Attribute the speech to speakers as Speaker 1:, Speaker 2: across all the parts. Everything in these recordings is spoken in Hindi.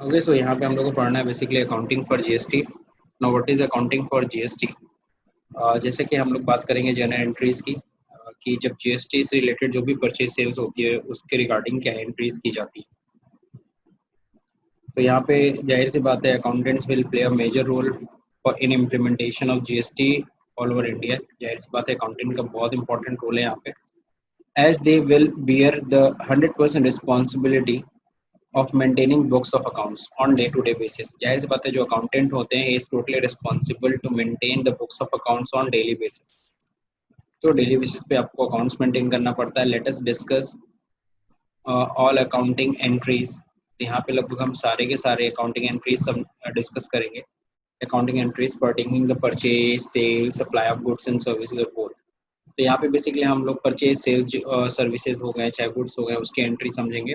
Speaker 1: ओके, सो यहाँ पे हम लोग को पढ़ना है basically accounting for GST. Now what is accounting for GST? जैसे कि हम लोग बात करेंगे जनरल एंट्रीज की, कि जब जीएसटी से रिलेटेड जो भी परचेज सेल्स होती है उसके रिगार्डिंग क्या एंट्रीज की जाती है। तो यहाँ पे जाहिर सी बात है accountants will play a major role in implementation of GST all over India. जाहिर सी बात है अकाउंटेंट का बहुत इंपॉर्टेंट रोल है यहाँ पे, as they will bear the 100% responsibility of maintaining books of accounts on day to day basis. जाहिर सी बात है जो अकाउंटेंट होते हैं is totally responsible to maintain the books of accounts on daily basis. तो डेली बेसिस पे आपको अकाउंट्स मेंटेन करना पड़ता है। Let us discuss all accounting entries. यहाँ पे लगभग हम सारे के सारे अकाउंटिंग एंट्रीज सब डिस्कस करेंगे। Accounting entries pertaining the purchase sale supply of goods and services और बोथ। तो यहाँ पे बेसिकली हम लोग परचेज सेल्स सर्विसेज हो गए चाहे गुड्स हो गए उसकी एंट्री समझेंगे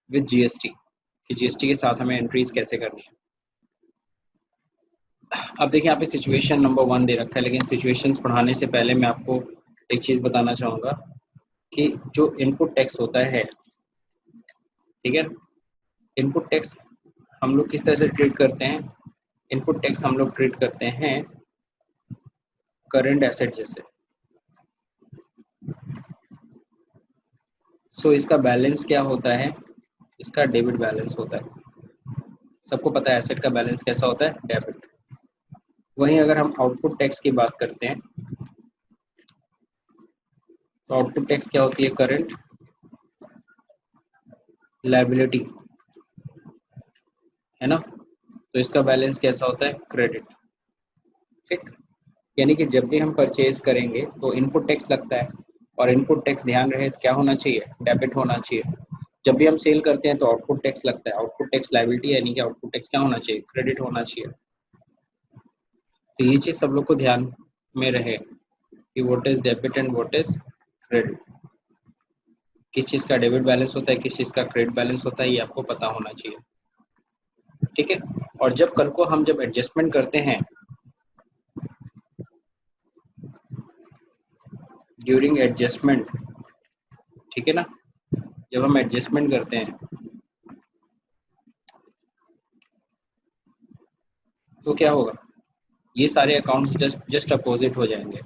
Speaker 1: विद जीएसटी, कि जीएसटी के साथ हमें एंट्रीज कैसे करनी है। अब देखिए यहाँ पे सिचुएशन नंबर 1 दे रखा है, लेकिन सिचुएशंस पढ़ाने से पहले मैं आपको एक चीज़ बताना चाहूँगा कि जो इनपुट टैक्स होता है, ठीक है, इनपुट टैक्स हम लोग किस तरह से ट्रीट करते हैं। इनपुट टैक्स हम लोग ट्रीट करते हैं करंट एसेट जैसे। सो इसका बैलेंस क्या होता है, इसका डेबिट बैलेंस होता है। सबको पता है एसेट का बैलेंस कैसा होता है, डेबिट। वहीं अगर हम आउटपुट टैक्स की बात करते हैं तो आउटपुट टैक्स क्या होती है, करंट लायबिलिटी, है ना। तो इसका बैलेंस कैसा होता है, क्रेडिट। ठीक, यानी कि जब भी हम परचेज करेंगे तो इनपुट टैक्स लगता है, और इनपुट टैक्स ध्यान रहे तो क्या होना चाहिए, डेबिट होना चाहिए। जब भी हम सेल करते हैं तो आउटपुट टैक्स लगता है, आउटपुट टैक्स लायबिलिटी, यानी कि आउटपुट टैक्स क्या होना चाहिए, क्रेडिट होना चाहिए। तो ये चीज़ सब लोग को ध्यान में रहे कि what is debit and what is credit, किस चीज़ का डेबिट बैलेंस होता है किस चीज़ का क्रेडिट बैलेंस होता है, ये आपको पता होना चाहिए। ठीक है, और जब कल को हम जब एडजस्टमेंट करते हैं ड्यूरिंग एडजस्टमेंट, ठीक है ना, जब हम एडजस्टमेंट करते हैं तो क्या होगा, ये सारे अकाउंट्स जस्ट अपोजिट हो जाएंगे।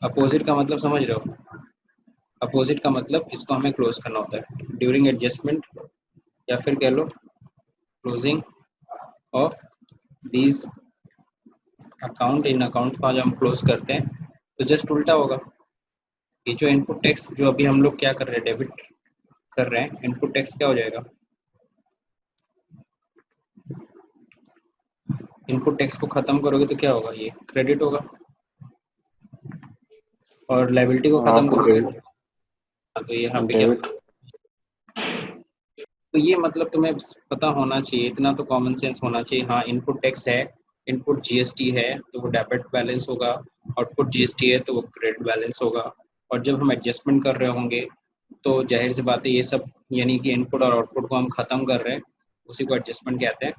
Speaker 1: अपोजिट का मतलब समझ रहे हो, अपोजिट का मतलब इसको हमें क्लोज करना होता है ड्यूरिंग एडजस्टमेंट, या फिर कह लो क्लोजिंग ऑफ दीज अकाउंट। इन अकाउंट को जब हम क्लोज करते हैं तो जस्ट उल्टा होगा। ये जो इनपुट टैक्स जो अभी हम लोग क्या कर रहे हैं, डेबिट कर रहे हैं, इनपुट टैक्स क्या हो जाएगा, इनपुट टैक्स को खत्म करोगे तो क्या होगा, ये क्रेडिट होगा। और लायबिलिटी को
Speaker 2: हाँ
Speaker 1: खत्म
Speaker 2: तो
Speaker 1: करोगे
Speaker 2: डेबिट,
Speaker 1: तो ये यहाँ पे क्या
Speaker 2: डेबिट।
Speaker 1: होगा। तो ये मतलब तुम्हें पता होना चाहिए, इतना तो कॉमन सेंस होना चाहिए। हाँ, इनपुट टैक्स है, इनपुट जीएसटी है तो वो डेबिट बैलेंस होगा, आउटपुट जीएसटी है तो वो क्रेडिट बैलेंस होगा। और जब हम एडजस्टमेंट कर रहे होंगे तो जाहिर सी बात है ये सब, यानी कि इनपुट और आउटपुट को हम ख़त्म कर रहे हैं, उसी को एडजस्टमेंट कहते हैं।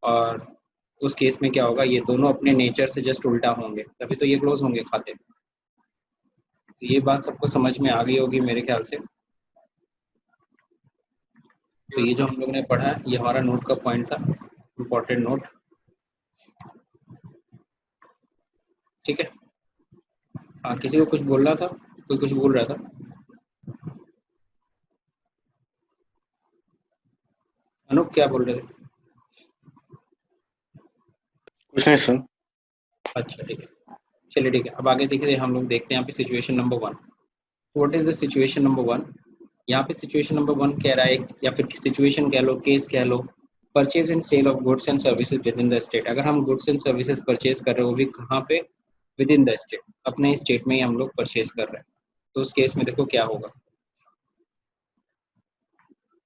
Speaker 1: और उस केस में क्या होगा, ये दोनों अपने नेचर से जस्ट उल्टा होंगे, तभी तो ये क्लोज होंगे खाते। तो ये बात सबको समझ में आ गई होगी मेरे ख्याल से। तो ये जो हम लोग ने पढ़ा है ये हमारा नोट का पॉइंट था, इम्पोर्टेंट नोट। ठीक है, हाँ, किसी को कुछ बोलना था, कोई कुछ बोल रहा था। अनूप क्या बोल रहे थे?
Speaker 2: कुछ नहीं सर।
Speaker 1: अच्छा ठीक है, चलिए ठीक है। अब आगे देखिए, हम लोग देखते हैं यहाँ पे situation number 1। What is the situation number 1? यहाँ पे सिचुएशन नंबर 1 कह रहा है, या फिर सिचुएशन कह लो, केस कह लो, purchase and sale of goods and services within the state. अगर हम गुड्स एंड सर्विसेज परचेज कर रहे हो वो भी कहाँ पे, विद इन द स्टेट, अपने स्टेट में ही हम लोग परचेज कर रहे हैं। तो उस केस में देखो क्या होगा।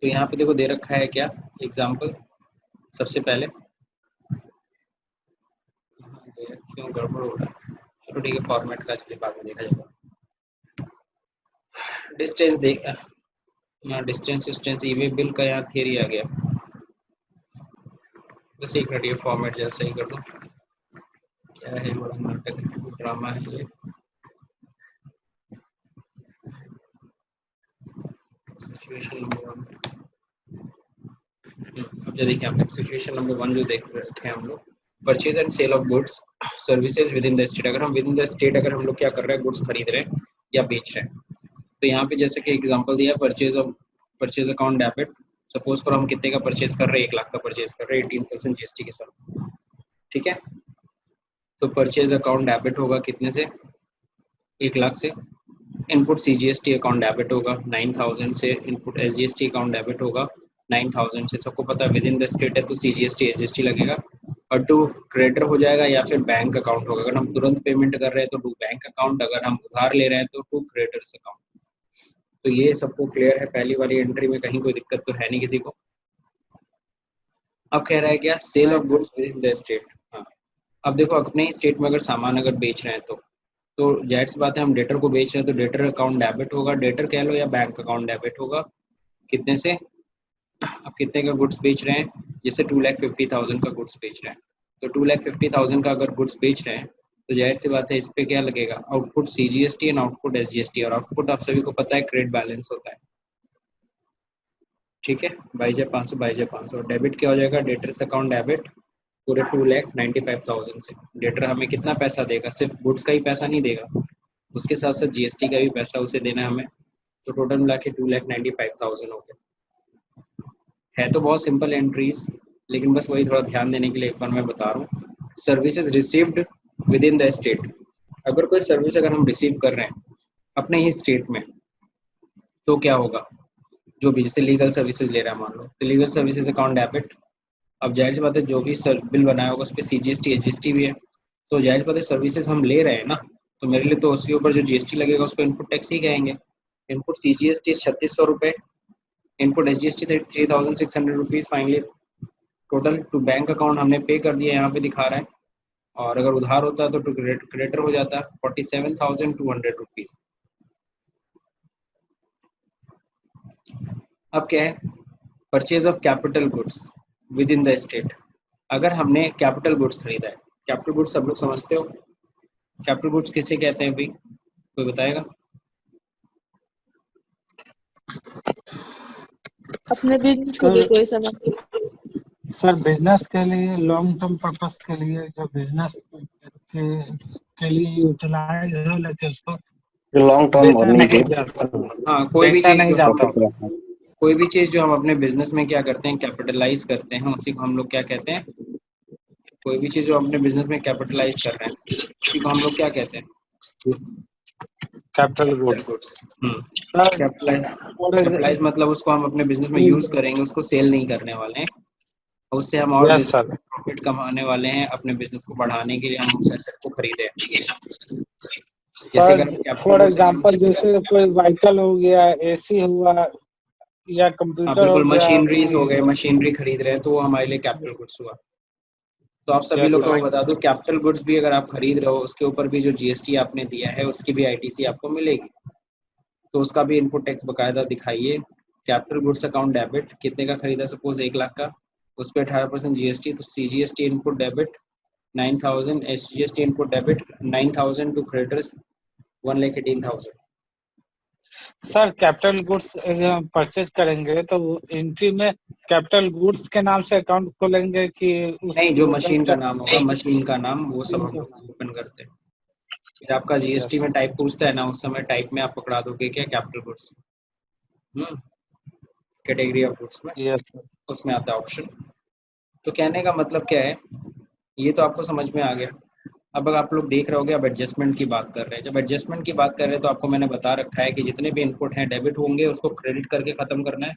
Speaker 1: तो यहाँ पे देखो दे रखा है क्या एग्जाम्पल, सबसे पहले क्यों गड़बड़ हो रहा है, चलो ठीक है, फॉर्मेट का चलिए बाद में देखा जाएगा। डिस्टेंस देख, यहाँ डिस्टेंस डिस्टेंस ई वे बिल का यहाँ थियरी आ गया। बस एक मिनट, ये फॉर्मेट जैसा ही कर दो। क्या है, बड़ा नाटक ड्रामा है ये। सिचुएशन नंबर 1, जो देखिए हम सिचुएशन नंबर 1 जो देख रखे हैं हम लोग, purchase and sale of goods services within the state. अगर हम विद इन द स्टेट अगर हम लोग क्या कर रहे हैं, गुड्स खरीद रहे हैं या बेच रहे हैं, तो यहाँ पे जैसे कि एग्जांपल दिया परचेज अकाउंट डेबिट। सपोज पर हम कितने का परचेज कर रहे हैं, 1 लाख का परचेज कर रहे हैं 18% जीएसटी के साथ, ठीक है। तो परचेज अकाउंट डेबिट होगा कितने से, 1 लाख से। इनपुट सीजीएसटी अकाउंट डेबिट होगा 9000 से। इनपुट एसजीएसटी अकाउंट डेबिट होगा 9000 से। सबको पता है विद इन द स्टेट है तो सीजीएसटी एसजीएसटी लगेगा। और टू क्रेडिटर हो जाएगा या फिर बैंक अकाउंट होगा। अगर हम तुरंत पेमेंट कर रहे हैं तो टू बैंक अकाउंट, अगर हम उधार ले रहे हैं तो टू क्रेडिटर्स अकाउंट। तो ये सबको क्लियर है, पहली वाली एंट्री में कहीं कोई दिक्कत तो है नहीं किसी को। अब कह रहा है क्या, sale of goods within the state. हाँ, अब देखो अपने ही स्टेट में अगर सामान अगर बेच रहे हैं तो जाहिर सी बात है हम डेटर को बेच रहे हैं तो डेटर अकाउंट डेबिट होगा, डेटर कह लो या बैंक अकाउंट डेबिट होगा। कितने से, अब कितने का गुड्स बेच रहे हैं, जैसे 2,50,000 का गुड्स बेच रहे हैं, तो 2,50,000 का अगर गुड्स बेच रहे हैं तो जाहिर सी बात है इस पे क्या लगेगा, output CGST and output SGST. और आउटपुट आप सभी को पता है क्रेडिट बैलेंस होता है, ठीक है, 22,500 डेबिट क्या हो जाएगा, डेटर्स अकाउंट डेबिट पूरे 2,95,000 से। डेटर हमें कितना पैसा देगा, सिर्फ गुड्स का ही पैसा नहीं देगा, उसके साथ साथ जीएसटी का भी पैसा उसे देना है हमें। तो टोटल मिला के 2,95,000 हो गया। है तो बहुत सिंपल एंट्रीज, लेकिन बस वही थोड़ा ध्यान देने के लिए एक बार मैं बता रहा हूँ। Services received with in the state. अगर कोई सर्विस अगर हम रिसीव कर रहे हैं अपने ही स्टेट में तो क्या होगा, जो भी जैसे लीगल सर्विसेज ले रहा है मान लो, तो लीगल सर्विसेज अकाउंट डेबिट। अब जाहिर सी बात है जो भी बिल बनाया होगा उस पर सीजीएसटी एसजीएसटी भी है, तो जाहिर सी बात है सर्विसेज हम ले रहे हैं ना, तो मेरे लिए तो उसके ऊपर जो जीएसटी लगेगा उसको इनपुट टैक्स ही कहेंगे। इनपुट सीजीएसटी 3600 रुपये, input SGST 3,600 rupees finally. Total two bank account हमने पे कर दिया, यहाँ पे दिखा रहा है। और अगर उधार होता है तो टू क्रेडिटर हो जाता है 47,200 रुपीज़। अब क्या है, purchase of capital goods within the state. अगर हमने कैपिटल गुड्स खरीदा है, कैपिटल गुड्स सब लोग समझते हो, कैपिटल गुड्स किसे कहते हैं भाई, कोई बताएगा?
Speaker 2: अपने बिजनेस के लिए कोई सामान।
Speaker 3: सर बिजनेस के लिए, लॉन्ग टर्म पर्पस के लिए, जो बिजनेस के लिए यूटिलाइज हो, लेकिन उसको
Speaker 4: लॉन्ग टर्म
Speaker 3: बेचा
Speaker 4: अर्निंग
Speaker 3: नहीं
Speaker 4: के
Speaker 3: जाता,
Speaker 1: हाँ, कोई भी
Speaker 3: बेचा
Speaker 1: चीज
Speaker 3: नहीं
Speaker 1: जो
Speaker 3: जाता।
Speaker 1: कोई भी चीज जो हम अपने बिजनेस में क्या करते हैं, कैपिटलाइज करते हैं, उसी को हम लोग क्या कहते हैं, कोई भी चीज जो अपने बिजनेस में कैपिटलाइज कर रहे हैं उसी को हम लोग क्या कहते हैं,
Speaker 3: कैपिटल गुड्स।
Speaker 1: कैपिटलाइज मतलब उसको हम अपने बिजनेस में यूज करेंगे, उसको सेल नहीं करने वाले हैं, उससे हम और
Speaker 3: यस सर,
Speaker 1: प्रॉफिट कमाने वाले हैं। अपने बिजनेस को बढ़ाने के लिए हम उस एसेट को खरीदे। जैसे
Speaker 3: सर
Speaker 1: अगर कैपिटल
Speaker 3: फॉर
Speaker 1: गुड्स
Speaker 3: एग्जांपल जैसे कोई व्हीकल हो गया, एसी हुआ या कंप्यूटर हो
Speaker 1: बिल्कुल
Speaker 3: गया,
Speaker 1: मशीनरीज हो
Speaker 3: कोई
Speaker 1: गए, मशीनरी खरीद रहे हैं तो वो हमारे लिए कैपिटल गुड्स हुआ। तो आप सभी
Speaker 3: यस
Speaker 1: लोग को
Speaker 3: सर,
Speaker 1: बता दूं, कैपिटल गुड्स भी अगर आप खरीद रहे हो उसके ऊपर भी जो जीएसटी आपने दिया है उसकी भी आईटीसी आपको मिलेगी, तो उसका भी इनपुट टैक्स बकायदा दिखाइए। कैपिटल गुड्स अकाउंट डेबिट कितने का खरीदा, सपोज 1 लाख का, उस पर 18% जीएसटी, तो CGST input debit 9,000, SGST input debit 9,000 to creditors 1,18,000।
Speaker 3: Sir capital goods purchase करेंगे तो एंट्री में कैपिटल गुड्स के नाम से अकाउंट खोलेंगे कि उस
Speaker 1: नहीं, जो मशीन का नाम होगा, मशीन का नाम वो सब हम लोग ओपन करते हैं। फिर आपका जीएसटी में टाइप पूछता है ना, उस समय टाइप में आप पकड़ा दोगे क्या, capital goods, category of goods में,
Speaker 3: यस
Speaker 1: उसमें आता है ऑप्शन। तो कहने का मतलब क्या है, ये तो आपको समझ में आ गया। अब अगर आप लोग देख रहे होगे, अब एडजस्टमेंट की बात कर रहे हैं। जब एडजस्टमेंट की बात कर रहे हैं तो आपको मैंने बता रखा है कि जितने भी इनपुट हैं डेबिट होंगे उसको क्रेडिट करके खत्म करना है,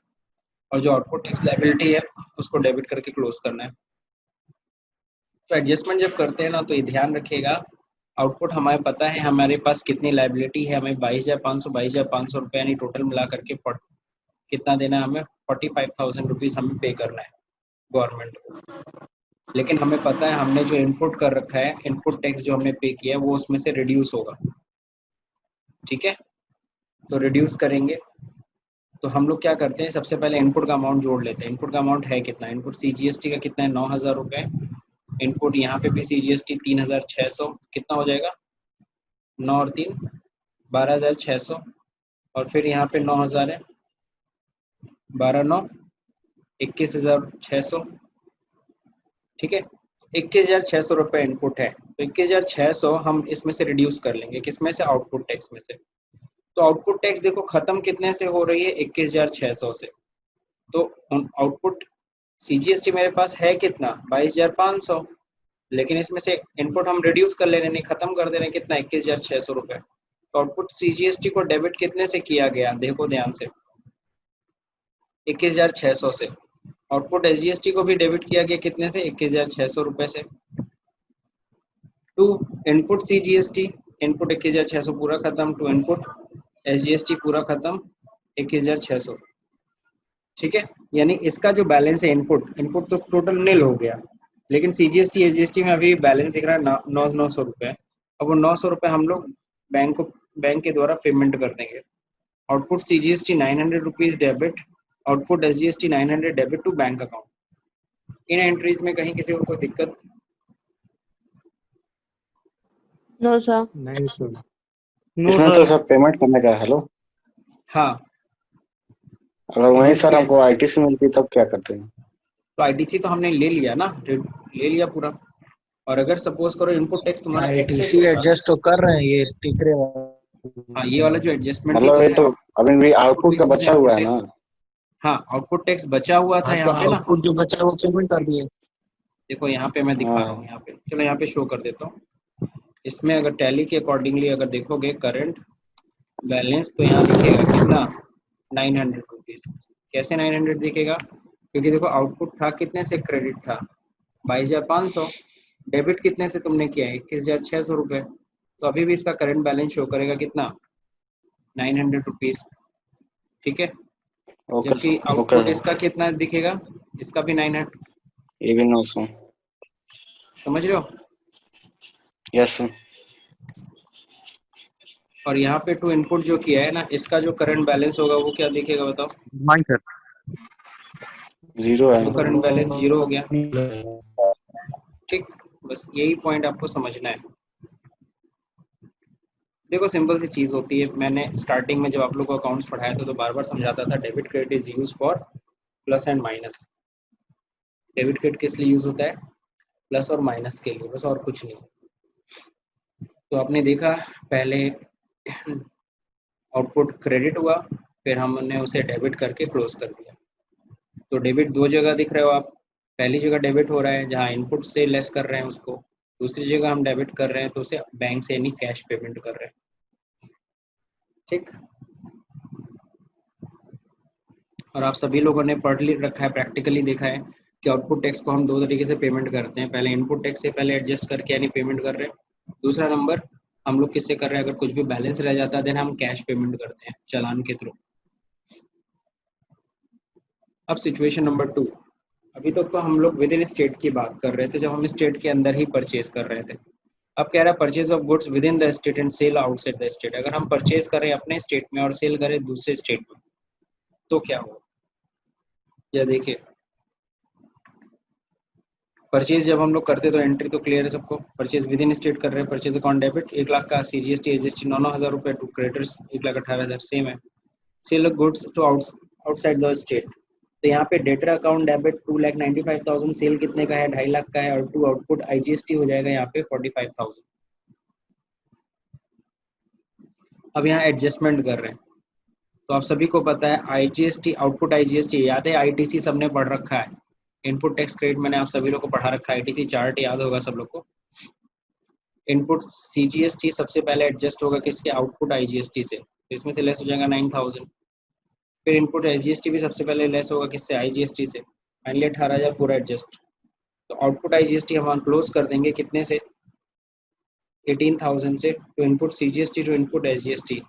Speaker 1: और जो आउटपुट टैक्स लायबिलिटी है उसको डेबिट करके क्लोज करना है। तो एडजस्टमेंट जब करते हैं ना तो ये ध्यान रखिएगा, आउटपुट हमें पता है हमारे पास कितनी लायबिलिटी है, हमें 22,500 रुपये यानी टोटल मिला करके कितना देना है हमें, 45,000 रुपीज़ हमें पे करना है गवर्नमेंट को। लेकिन हमें पता है हमने जो इनपुट कर रखा है, इनपुट टैक्स जो हमने पे किया है वो उसमें से रिड्यूस होगा, ठीक है। तो रिड्यूस करेंगे तो हम लोग क्या करते हैं, सबसे पहले इनपुट का अमाउंट जोड़ लेते हैं। इनपुट का अमाउंट है कितना, इनपुट सीजीएसटी का कितना है, 9,000 रुपये। इनपुट यहाँ पे भी सीजीएसटी 3,600, कितना हो जाएगा, 9 और 3 12,600, और फिर यहाँ पे 9,000 है, 12 9 21,600, ठीक है। 21,600 रुपये इनपुट है, तो 21,600 हम इसमें से रिड्यूस कर लेंगे, किसमें से, आउटपुट टैक्स में से। तो आउटपुट टैक्स देखो खत्म कितने से हो रही है, 21,600 से। तो आउटपुट सीजीएसटी मेरे पास है कितना, 22,500, लेकिन इसमें से इनपुट हम रिड्यूस कर ले रहे हैं, खत्म कर दे रहे हैं, कितना, 21,600 रुपये। तो आउटपुट सीजीएसटी को डेबिट कितने से किया गया, देखो ध्यान से, 21,600 से। आउटपुट एसजीएसटी को भी डेबिट किया गया कितने से, 21,600 रुपये से। टू इनपुट सीजीएसटी, इनपुट 21,600 पूरा खत्म, टू इनपुट एसजीएसटी पूरा खत्म, 21,600, ठीक है। यानी इसका जो बैलेंस है इनपुट, इनपुट तो टोटल नील हो गया, लेकिन सीजीएसटी एसजीएसटी में अभी बैलेंस दिख रहा है 900 रुपये। अब वो 900 रुपये हम लोग बैंक के द्वारा पेमेंट कर देंगे। Output CGST 900 rupees debit, output SGST 900 debit to bank account. इन एंट्रीज में कहीं किसी को कोई दिक्कत?
Speaker 2: No sir.
Speaker 3: नहीं सर,
Speaker 4: इसमें तो सर पेमेंट करने का है। हेलो,
Speaker 1: हाँ,
Speaker 4: अगर वहीं सर हमको आईटीसी मिलती तब क्या करते हैं?
Speaker 1: तो आईटीसी तो हमने ले लिया ना, ले लिया पूरा। और अगर सपोज करो इनपुट टैक्स तुम्हारा
Speaker 5: आईटीसी एडजस्ट तो कर रहे हैं ये टीचरे।
Speaker 1: हाँ, ये वाला जो एडजस्टमेंट
Speaker 4: मतलब ये तो अभी भी आउटपुट का बचा हुआ है ना?
Speaker 1: हाँ, आउटपुट टैक्स बचा हुआ था यहाँ पे ना,
Speaker 5: आउटपुट जो बचा वो पेमेंट कर दिए।
Speaker 1: देखो यहाँ पे मैं दिखा रहा हूँ, यहाँ पे चलो यहाँ पे शो कर देता हूँ। इसमें अगर टैली के अकॉर्डिंगली अगर देखोगे करंट बैलेंस, तो यहाँ दिखेगा कितना, 900 रुपीज। कैसे 900 दिखेगा, क्योंकि देखो आउटपुट था कितने से, क्रेडिट था 22,500, डेबिट कितने से तुमने किया है, 21,600 रुपये। तो अभी भी इसका करंट बैलेंस शो करेगा कितना, 900 रुपीज, ठीक है। जबकि आउटपुट इसका कितना दिखेगा, इसका भी 900,
Speaker 4: ये भी 900।
Speaker 1: समझ रहे हो?
Speaker 4: Yes sir.
Speaker 1: और यहाँ पे टू इनपुट जो किया है ना, इसका जो करंट बैलेंस होगा वो क्या दिखेगा बताओ?
Speaker 5: मान सर
Speaker 4: जीरो है।
Speaker 1: तो करंट बैलेंस 0 हो गया, ठीक। बस यही पॉइंट आपको समझना है। देखो सिंपल सी चीज होती है, मैंने स्टार्टिंग में जब आप लोग को अकाउंट्स पढ़ाया था तो बार बार समझाता था, debit credit is use for plus and minus. Debit credit किस लिए यूज होता है, प्लस और माइनस के लिए, बस और कुछ नहीं। तो आपने देखा पहले आउटपुट क्रेडिट हुआ, फिर हमने उसे डेबिट करके क्लोज कर दिया। तो डेबिट दो जगह दिख रहे हो आप, पहली जगह डेबिट हो रहा है जहाँ इनपुट से लेस कर रहे हैं उसको, दूसरी जगह हम डेबिट कर रहे हैं तो उसे बैंक से यानी कैश पेमेंट कर रहे हैं, ठीक। और आप सभी लोगों ने पढ़ रखा है, प्रैक्टिकली देखा है कि आउटपुट टैक्स को हम दो तरीके से पेमेंट करते हैं। पहले इनपुट टैक्स से पहले एडजस्ट करके यानी पेमेंट कर रहे हैं, दूसरा नंबर हम लोग किससे कर रहे हैं, अगर कुछ भी बैलेंस रह जाता है देन हम कैश पेमेंट करते हैं चालान के थ्रू। अब सिचुएशन नंबर 2, अभी तक तो हम लोग विद इन स्टेट की बात कर रहे थे, जब हम स्टेट के अंदर ही परचेज कर रहे थे। अब कह रहा है purchase of goods within the state and sale outside the state. अगर हम परचेज करें अपने स्टेट में और सेल करें दूसरे स्टेट में तो क्या होगा, या देखिए परचेज जब हम लोग करते तो एंट्री तो क्लियर है सबको, परचेज विद इन स्टेट कर रहे हैं, परचेज अकाउंट डेबिट 1 लाख का, सीजीएसटी एसजीएसटी 9,000 रुपये, टू क्रेडिटर्स 1,18,000 सेम है। Sale of goods to outside the state, तो यहाँ पे डेटर अकाउंट डेबिट 2,95,000, सेल कितने का है, 2.5 लाख का है, और टू आउटपुट आईजीएसटी हो जाएगा यहाँ पे 45,000। अब यहाँ एडजस्टमेंट कर रहे हैं, तो आप सभी को पता है आईजीएसटी, आउटपुट आईजीएसटी याद है, आईटीसी सबने पढ़ रखा है, इनपुट टैक्स क्रेडिट मैंने आप सभी लोग को पढ़ा रखा है, आईटीसी चार्ट याद होगा सब लोग को। इनपुट सीजीएसटी सबसे पहले एडजस्ट होगा किसके, आउटपुट आईजीएसटी से, तो इसमें से लेस हो जाएगा 9,000। फिर इनपुट एसजीएसटी भी सबसे पहले लेस होगा किससे, आईजीएसटी से, फाइनली 18,000 पूरा एडजस्ट। तो आउटपुट आईजीएसटी हम क्लोज कर देंगे कितने से, 18,000 से, to input CGST to input SGST.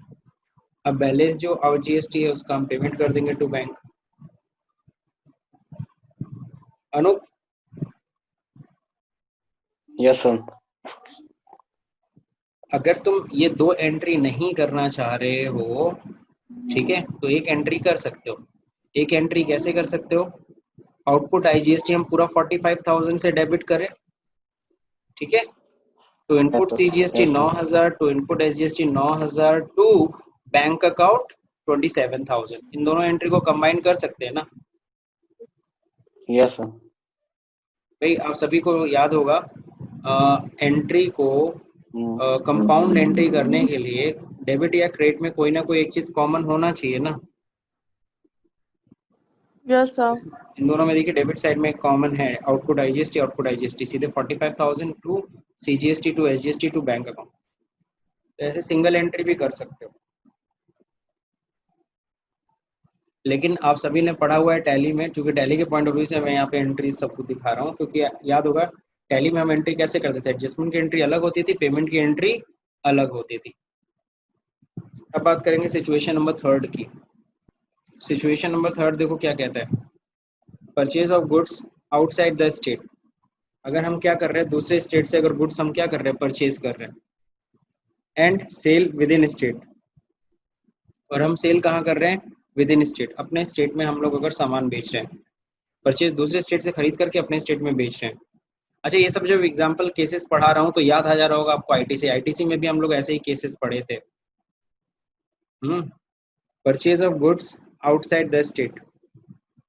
Speaker 1: अब बैलेंस जो आईजीएसटी है उसका हम पेमेंट कर देंगे to bank. Anoop?
Speaker 4: Yes sir.
Speaker 1: अगर तुम ये दो एंट्री नहीं करना चाह रहे हो, ठीक है, तो एक एंट्री कर सकते हो। एक एंट्री कैसे कर सकते हो, आउटपुट आईजीएसटी हम पूरा 45,000 से डेबिट करें, ठीक है, to input CGST 9,000, to input SGST 9,000, to bank account 27,000। इन दोनों एंट्री को कंबाइन कर सकते हैं ना,
Speaker 4: यस सर।
Speaker 1: भाई आप सभी को याद होगा एंट्री को
Speaker 4: हम्म,
Speaker 1: कंपाउंड एंट्री करने के लिए डेबिट या क्रेडिट में कोई ना कोई एक चीज कॉमन होना चाहिए ना।
Speaker 2: Yes, sir.
Speaker 1: इन दोनों में देखिए डेबिट साइड में कॉमन है आउटपुट आईजीएसटी सीधे 45,000 to CGST to SGST to bank account. तो ऐसे सिंगल एंट्री भी कर सकते हो, लेकिन आप सभी ने पढ़ा हुआ है टैली में, क्योंकि टैली के पॉइंट ऑफ व्यू से मैं यहाँ पे एंट्री सबको दिखा रहा हूँ, क्योंकि याद होगा टैली में हम एंट्री कैसे करते थे, एडजस्टमेंट की एंट्री अलग होती थी, पेमेंट की एंट्री अलग होती थी। अब बात करेंगे सिचुएशन नंबर थर्ड की। सिचुएशन नंबर थर्ड देखो क्या कहता है, purchase of goods outside the state. अगर हम क्या कर रहे हैं, दूसरे स्टेट से अगर गुड्स हम क्या कर रहे हैं, परचेज कर रहे हैं, and sale within state, और हम सेल कहाँ कर रहे हैं, विद इन स्टेट, अपने स्टेट में हम लोग अगर सामान बेच रहे हैं, परचेज दूसरे स्टेट से खरीद करके अपने स्टेट में बेच रहे हैं। अच्छा, ये सब जब एग्जांपल केसेस पढ़ा रहा हूँ तो याद आ जा रहा होगा आपको आईटीसी में भी हम लोग ऐसे ही केसेस पढ़े थे। Purchase of goods outside the state,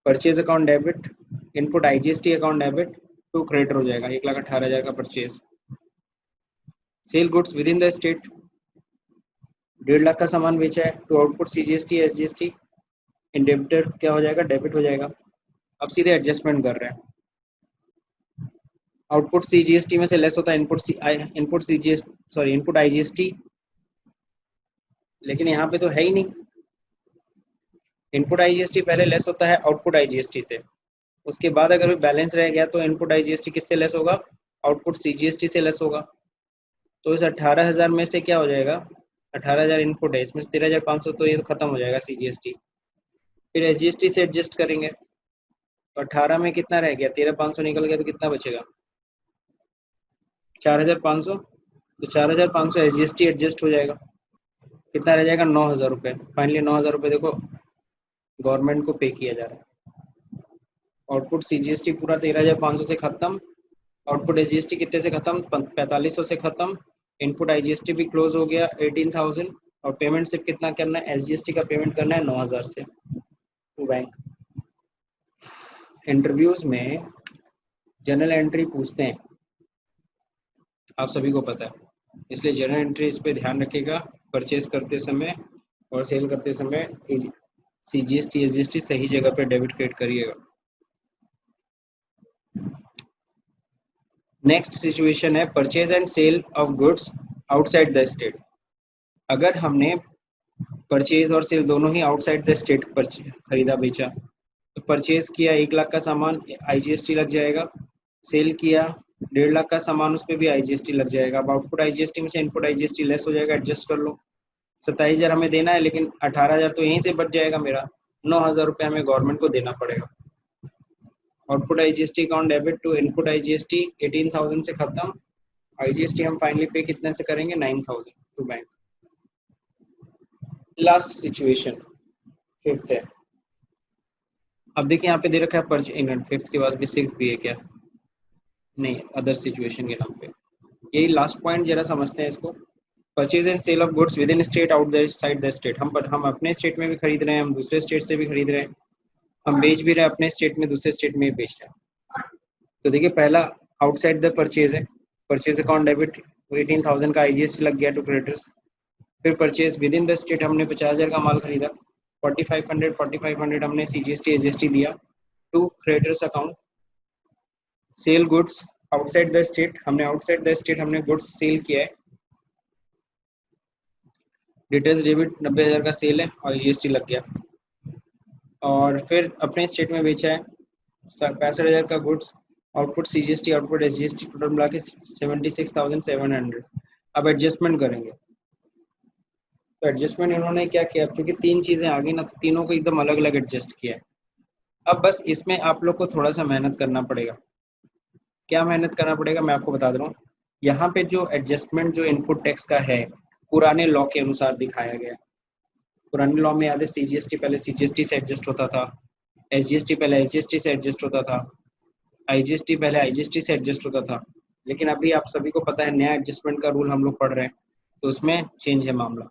Speaker 1: purchase account debit, input IGST account debit to creditor हो जाएगा 1,18,000 का purchase. Sale goods within the state, 1.5 lakh का सामान बेचा है, टू आउटपुट सीजीएसटी एसजीएसटी, इन डेबिटर क्या हो जाएगा, डेबिट हो जाएगा। अब सीधे एडजस्टमेंट कर रहे हैं, आउटपुट सीजीएसटी में से लेस होता है इनपुट आईजीएसटी, लेकिन यहाँ पे तो है ही नहीं। इनपुट आईजीएसटी पहले लेस होता है आउटपुट आईजीएसटी से, उसके बाद अगर बैलेंस रह गया तो इनपुट आईजीएसटी किससे लेस होगा, आउटपुट सीजीएसटी से लेस होगा। तो इस 18,000 में से क्या हो जाएगा, 18,000 इनपुट है, इसमें से 13,500 तो ये तो खत्म हो जाएगा सीजीएसटी, फिर एसजीएसटी से एडजस्ट करेंगे। तो 18 में कितना रह गया, 13,500 निकल गया, तो कितना बचेगा 4,500। तो 4,500 एसजीएसटी एडजस्ट हो जाएगा, कितना रह जाएगा 9,000 रुपये। फाइनली 9,000 रुपये देखो गवर्नमेंट को पे किया जा रहा है। आउटपुट सीजीएसटी पूरा 13,500 से खत्म, आउटपुट एसजीएसटी कितने से खत्म, 4,500 से खत्म, इनपुट आईजीएसटी भी क्लोज हो गया 18,000, और पेमेंट सिर्फ कितना करना है, एसजीएसटी का पेमेंट करना है 9,000 से टू बैंक। इंटरव्यूज में जनरल एंट्री पूछते हैं, आप सभी को पता है, इसलिए जनरल एंट्री इस पे ध्यान रखिएगा। परचेज करते समय और सेल करते समय सीजीएसटी एसजीएसटी सही जगह पे डेबिट क्रेडिट करिएगा। नेक्स्ट सिचुएशन है purchase and sale of goods outside the state. अगर हमने परचेज और सेल दोनों ही आउटसाइड द स्टेट पर खरीदा बेचा, तो परचेज किया 1 लाख का सामान, आईजीएसटी लग जाएगा, सेल किया 1.5 लाख का सामान, उस पर भी आईजीएसटी लग जाएगा। अब आउटपुट आईजीएसटी में से इनपुट आईजीएसटी लेस हो जाएगा, एडजस्ट कर लो। 27,000 हमें देना है, लेकिन 18,000 तो यहीं से बच जाएगा मेरा, 9,000 रुपये हमें गवर्नमेंट को देना पड़ेगा। Output IGST account debit to input IGST 18,000 से खत्म, आईजीएसटी हम फाइनली पे कितने से करेंगे, 9,000 to bank. Last situation fifth है। अब देखिए यहाँ पे दे रखा है परचेज, फिफ्थ के बाद भी सिक्स भी है क्या, नहीं, अदर सिचुएशन के नाम पे। यही लास्ट पॉइंट जरा समझते हैं इसको। Purchase and sale of goods within state outside the state. हम अपने स्टेट में भी खरीद रहे हैं, हम दूसरे स्टेट से भी खरीद रहे हैं, हम बेच भी रहे हैं अपने स्टेट में, दूसरे स्टेट में भी बेच रहे हैं। तो देखिए पहला आउटसाइड द परचेज है, परचेज अकाउंट डेबिट 18,000 का आईजीएसटी लग गया टू क्रेडिटर्स। फिर purchase within the state, हमने 50,000 का माल खरीदा, 4,500 हमने सीजीएसटी एसजीएसटी दिया to creditors account. Sale goods outside the state, हमने आउटसाइड द स्टेट हमने गुड्स सेल किया है, डिटेल्स डेबिट 90,000 का सेल है और जीएसटी लग गया। और फिर अपने स्टेट में बेचा है 65,000 का goods, output CGST output SGST total मिला के 76,700। अब एडजस्टमेंट करेंगे, तो एडजस्टमेंट इन्होंने क्या किया, क्योंकि 3 चीजें आ गई ना, तो तीनों को एकदम अलग अलग एडजस्ट किया है। अब बस इसमें आप लोग को थोड़ा सा मेहनत करना पड़ेगा। क्या मेहनत करना पड़ेगा मैं आपको बता दे रहा हूँ। यहाँ पे जो एडजस्टमेंट जो इनपुट टैक्स का है, पुराने लॉ के अनुसार दिखाया गया। पुराने लॉ में याद है सीजीएसटी पहले सीजीएसटी से एडजस्ट होता था, एसजीएसटी पहले एसजीएसटी से एडजस्ट होता था, आईजीएसटी पहले आईजीएसटी से एडजस्ट होता था। लेकिन अभी आप सभी को पता है नया एडजस्टमेंट का रूल हम लोग पढ़ रहे हैं, तो उसमें चेंज है मामला।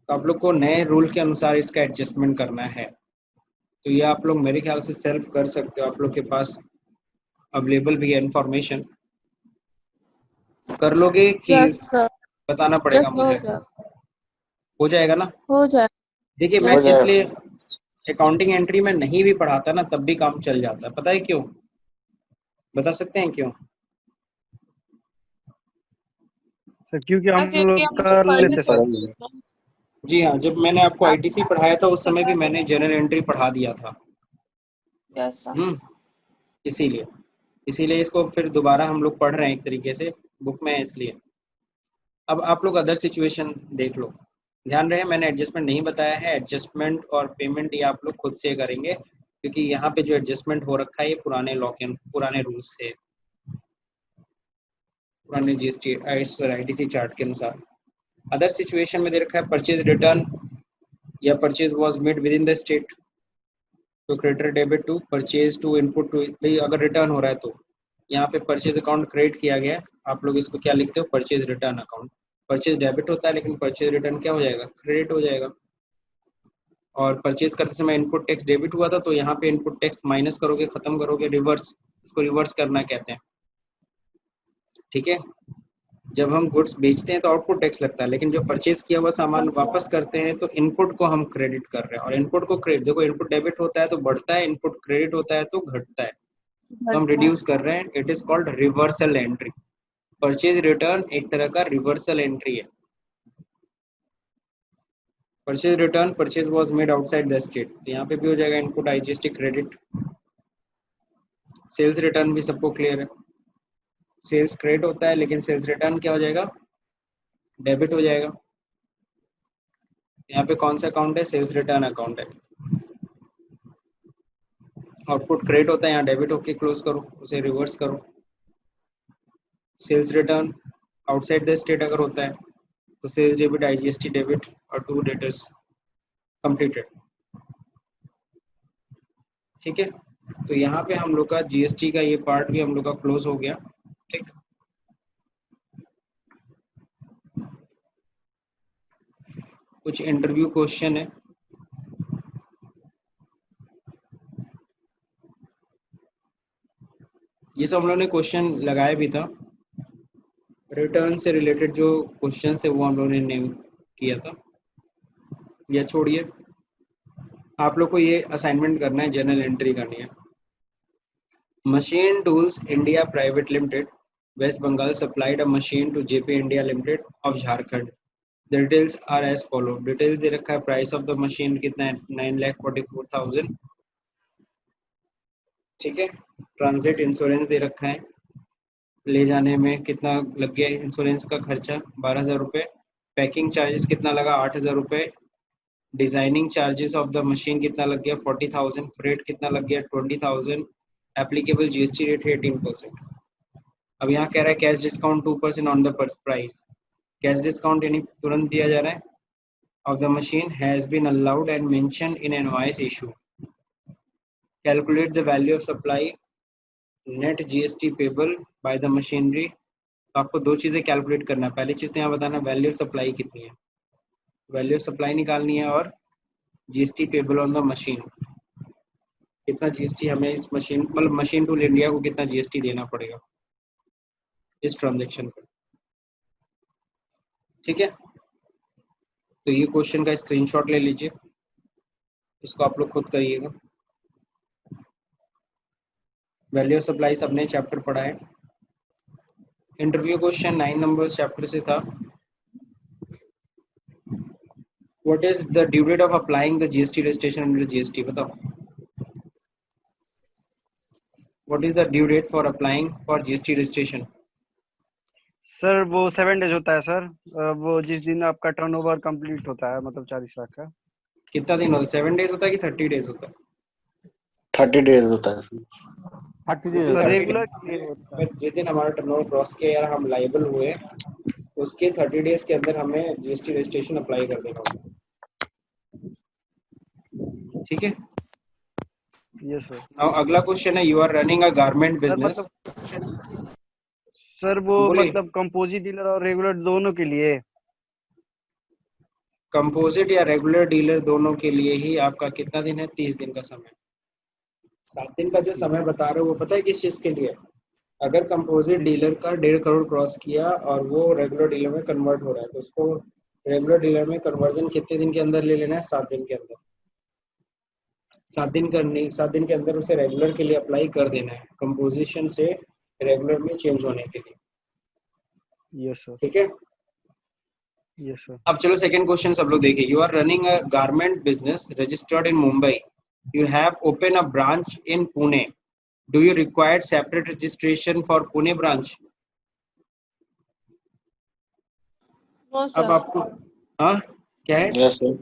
Speaker 1: तो आप लोग को नए रूल के अनुसार इसका एडजस्टमेंट करना है। तो ये आप लोग मेरे ख्याल से सेल्फ कर सकते हो, आप लोग के पास अवेलेबल भी है इंफॉर्मेशन। कर लोगे कि
Speaker 2: यस सर।
Speaker 1: बताना
Speaker 2: यस
Speaker 1: पड़ेगा
Speaker 2: हो
Speaker 1: मुझे?
Speaker 2: गया,
Speaker 1: हो जाएगा ना?
Speaker 2: हो जाए।
Speaker 1: देखिए मैं
Speaker 4: हो
Speaker 2: यस
Speaker 4: जाएगा
Speaker 1: इसलिए
Speaker 4: सर।
Speaker 1: अकाउंटिंग एंट्री में नहीं भी पढ़ाता ना तब भी काम चल जाता है, पता है क्यों? बता सकते हैं क्यों?
Speaker 5: सर क्योंकि हम
Speaker 2: क्योंकि
Speaker 5: लोग
Speaker 2: हम लोग
Speaker 5: कर
Speaker 2: पढ़
Speaker 5: लेते सर।
Speaker 2: चुके हैं।
Speaker 1: जी हाँ, जब मैंने आपको
Speaker 2: आप
Speaker 1: आईटीसी पढ़ाया था उस समय भी मैंने जनरल एंट्री पढ़ा दिया था।
Speaker 2: Yes sir.
Speaker 1: इसीलिए इसीलिए इसको फिर दोबारा हम लोग पढ़ रहे हैं, एक तरीके से बुक में है इसलिए। अब आप लोग अदर सिचुएशन देख लो, ध्यान रहे मैंने एडजस्टमेंट नहीं बताया है। एडजस्टमेंट और पेमेंट ये आप लोग खुद से करेंगे, क्योंकि यहाँ पे जो एडजस्टमेंट हो रखा है ये पुराने लॉ के पुराने रूल्स थे, पुराने जीएसटी आईटीसी चार्ट के अनुसार। अदर सिचुएशन में दे रखा है परचेज रिटर्न या purchase was made within the state, तो creditor debit to purchase to input to, भाई अगर रिटर्न हो रहा है तो यहाँ पे परचेज अकाउंट क्रिएट किया गया है, आप लोग इसको क्या लिखते हो? Purchase return account. Purchase debit होता है लेकिन परचेज रिटर्न क्या हो जाएगा? क्रेडिट हो जाएगा। और परचेज करते समय इनपुट टैक्स डेबिट हुआ था तो यहाँ पे इनपुट टैक्स माइनस करोगे, खत्म करोगे, रिवर्स, इसको रिवर्स करना कहते हैं, ठीक है। जब हम गुड्स बेचते हैं तो आउटपुट टैक्स लगता है, लेकिन जो परचेज किया हुआ सामान वापस करते हैं तो इनपुट को हम क्रेडिट कर रहे हैं। और इनपुट को क्रेडिट, देखो इनपुट डेबिट होता है तो बढ़ता है, इनपुट क्रेडिट होता है तो घटता है, तो हम रिड्यूस कर रहे हैं। It is called reversal entry. Purchase return एक तरह का रिवर्सल एंट्री है। Purchase return, purchase was made outside the state, तो यहाँ पे भी हो जाएगा input IGST credit. Sales return भी सबको क्लियर है, सेल्स क्रेडिट होता है लेकिन सेल्स रिटर्न क्या हो जाएगा? डेबिट हो जाएगा। यहाँ पे कौन सा अकाउंट है? सेल्स रिटर्न अकाउंट है। आउटपुट क्रेडिट होता है, यहाँ डेबिट होके क्लोज करो, उसे रिवर्स करो। Sales return outside the state अगर होता है तो सेल्स डेबिट आईजीएसटी डेबिट और टू डेटर्स कंप्लीटेड, ठीक है। तो यहाँ पे हम लोग का जीएसटी का ये पार्ट भी हम लोग का क्लोज हो गया, ठीक। कुछ इंटरव्यू क्वेश्चन है, ये सब हम लोगों ने क्वेश्चन लगाया भी था, रिटर्न से रिलेटेड जो क्वेश्चन थे वो हम लोगों ने नेम किया था। या छोड़िए, आप लोग को ये असाइनमेंट करना है, जर्नल एंट्री करनी है। Machine tools India private limited West Bengal supplied a machine to JP India limited of Jharkhand. The details are as follow. Details दे रखा है, प्राइस ऑफ द मशीन कितना है? 9,44,000, ठीक है। ट्रांजिट इंश्योरेंस दे रखा है, ले जाने में कितना लग गया इंश्योरेंस का खर्चा? 12,000 रुपये। पैकिंग चार्जेस कितना लगा? 8,000 रुपये। Designing charges of the machine कितना लग गया? 40,000। फ्रेट कितना लग गया? 20,000। एप्लीकेबल जीएसटी रेट है 18%। अब यहाँ कह रहा है cash discount 2% on the price. Cash discount यानी तुरंत दिया जा रहा है। Off the machine has been allowed and mention in invoice issue. Calculate the value of supply net GST payable by the machinery. तो आपको दो चीज़ें कैलकुलेट करना है। पहली चीज़ तो यहाँ बताना वैल्यू ऑफ सप्लाई कितनी है, वैल्यू ऑफ सप्लाई निकालनी है, और GST payable on the machine, कितना जीएसटी हमें इस मशीन, मतलब मशीन टूल इंडिया को कितना जीएसटी देना पड़ेगा इस ट्रांजैक्शन पर, ठीक है। तो ये क्वेश्चन का स्क्रीनशॉट ले लीजिए, इसको आप लोग खुद करिएगा। वैल्यू ऑफ सप्लाई सबने चैप्टर पढ़ा है। इंटरव्यू क्वेश्चन 9 नंबर चैप्टर से था। What is the due date of applying the GST registration under GST? बताओ, what is the due date for applying for GST registration?
Speaker 5: Sir वो 7 डेज होता है सर। वो जिस दिन आपका टर्नओवर कंप्लीट होता है, मतलब 40 लाख का।
Speaker 1: कितना दिन होता है? 7 डेज होता है कि 30 डेज होता है?
Speaker 4: 30 डेज होता है सर।
Speaker 5: 30
Speaker 1: डेज
Speaker 5: डेज
Speaker 1: होता है।
Speaker 5: रेगुलर के लिए होता है।
Speaker 1: जिस दिन हमारा टर्नओवर क्रॉस किया या हम लाइबल हुए उसके 30 डेज के अंदर हमें जीएसटी रजिस्ट्रेशन अप्लाई कर देना होगा, ठीक है।
Speaker 5: Yes sir.
Speaker 1: नाउ अगला क्वेश्चन है, you are running a garment
Speaker 5: sir
Speaker 1: business.
Speaker 5: मतलब सर वो
Speaker 1: बोलिए।
Speaker 5: मतलब कंपोजिट डीलर और रेगुलर दोनों के लिए।
Speaker 1: कंपोजिट या रेगुलर डीलर दोनों के लिए ही आपका कितना दिन है? 30 दिन का समय। 7 दिन का जो समय बता रहे हो वो पता है किस चीज के लिए? अगर कंपोजिट डीलर का 1.5 करोड़ क्रॉस किया और वो रेगुलर डीलर में कन्वर्ट हो रहा है तो उसको रेगुलर डीलर में कन्वर्जन कितने दिन के अंदर ले लेना है? 7 दिन के अंदर। 7 दिन के अंदर उसे रेगुलर के लिए अप्लाई कर देना है, कंपोजिशन से रेगुलर में चेंज होने के लिए।
Speaker 5: यस सर,
Speaker 1: ठीक है,
Speaker 5: यस सर।
Speaker 1: अब चलो सेकंड क्वेश्चन सब लोग देखिए। You are running a garment business registered in Mumbai, you have open a branch in Pune, do you required separate registration for Pune branch?
Speaker 2: No
Speaker 1: अब
Speaker 2: सर।
Speaker 1: आपको हाँ क्या है?
Speaker 4: यस सर,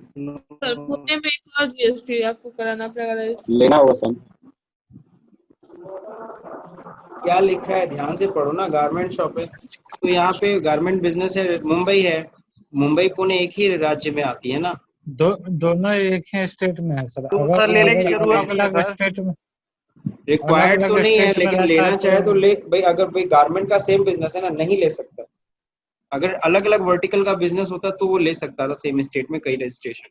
Speaker 2: सर पुणे में एक और जीएसटी आपको कराना पड़ेगा रजिस्टर।
Speaker 4: लेना होगा सर।
Speaker 1: क्या लिखा है ध्यान से पढ़ो ना, गारमेंट शॉप है तो यहाँ पे गारमेंट बिजनेस है, मुंबई है, मुंबई पुणे एक ही राज्य में आती है ना।
Speaker 3: दोनों एक ही स्टेट में है सर।
Speaker 5: तो
Speaker 3: अगर
Speaker 5: सर लेने की
Speaker 3: अगर
Speaker 5: जरूरत
Speaker 3: अलग
Speaker 5: नहीं है
Speaker 3: अलग
Speaker 5: सर।
Speaker 3: स्टेट में
Speaker 1: रिक्वायर्ड तो
Speaker 3: अलग-अलग
Speaker 1: नहीं है
Speaker 3: स्टेट में
Speaker 1: लेकिन
Speaker 3: रहता है
Speaker 1: लेना चाहे तो ले भाई। अगर भाई गारमेंट का सेम बिजनेस है ना, नहीं ले सकता। अगर अलग अलग वर्टिकल का बिजनेस होता तो वो ले सकता था सेम स्टेट में कई रजिस्ट्रेशन।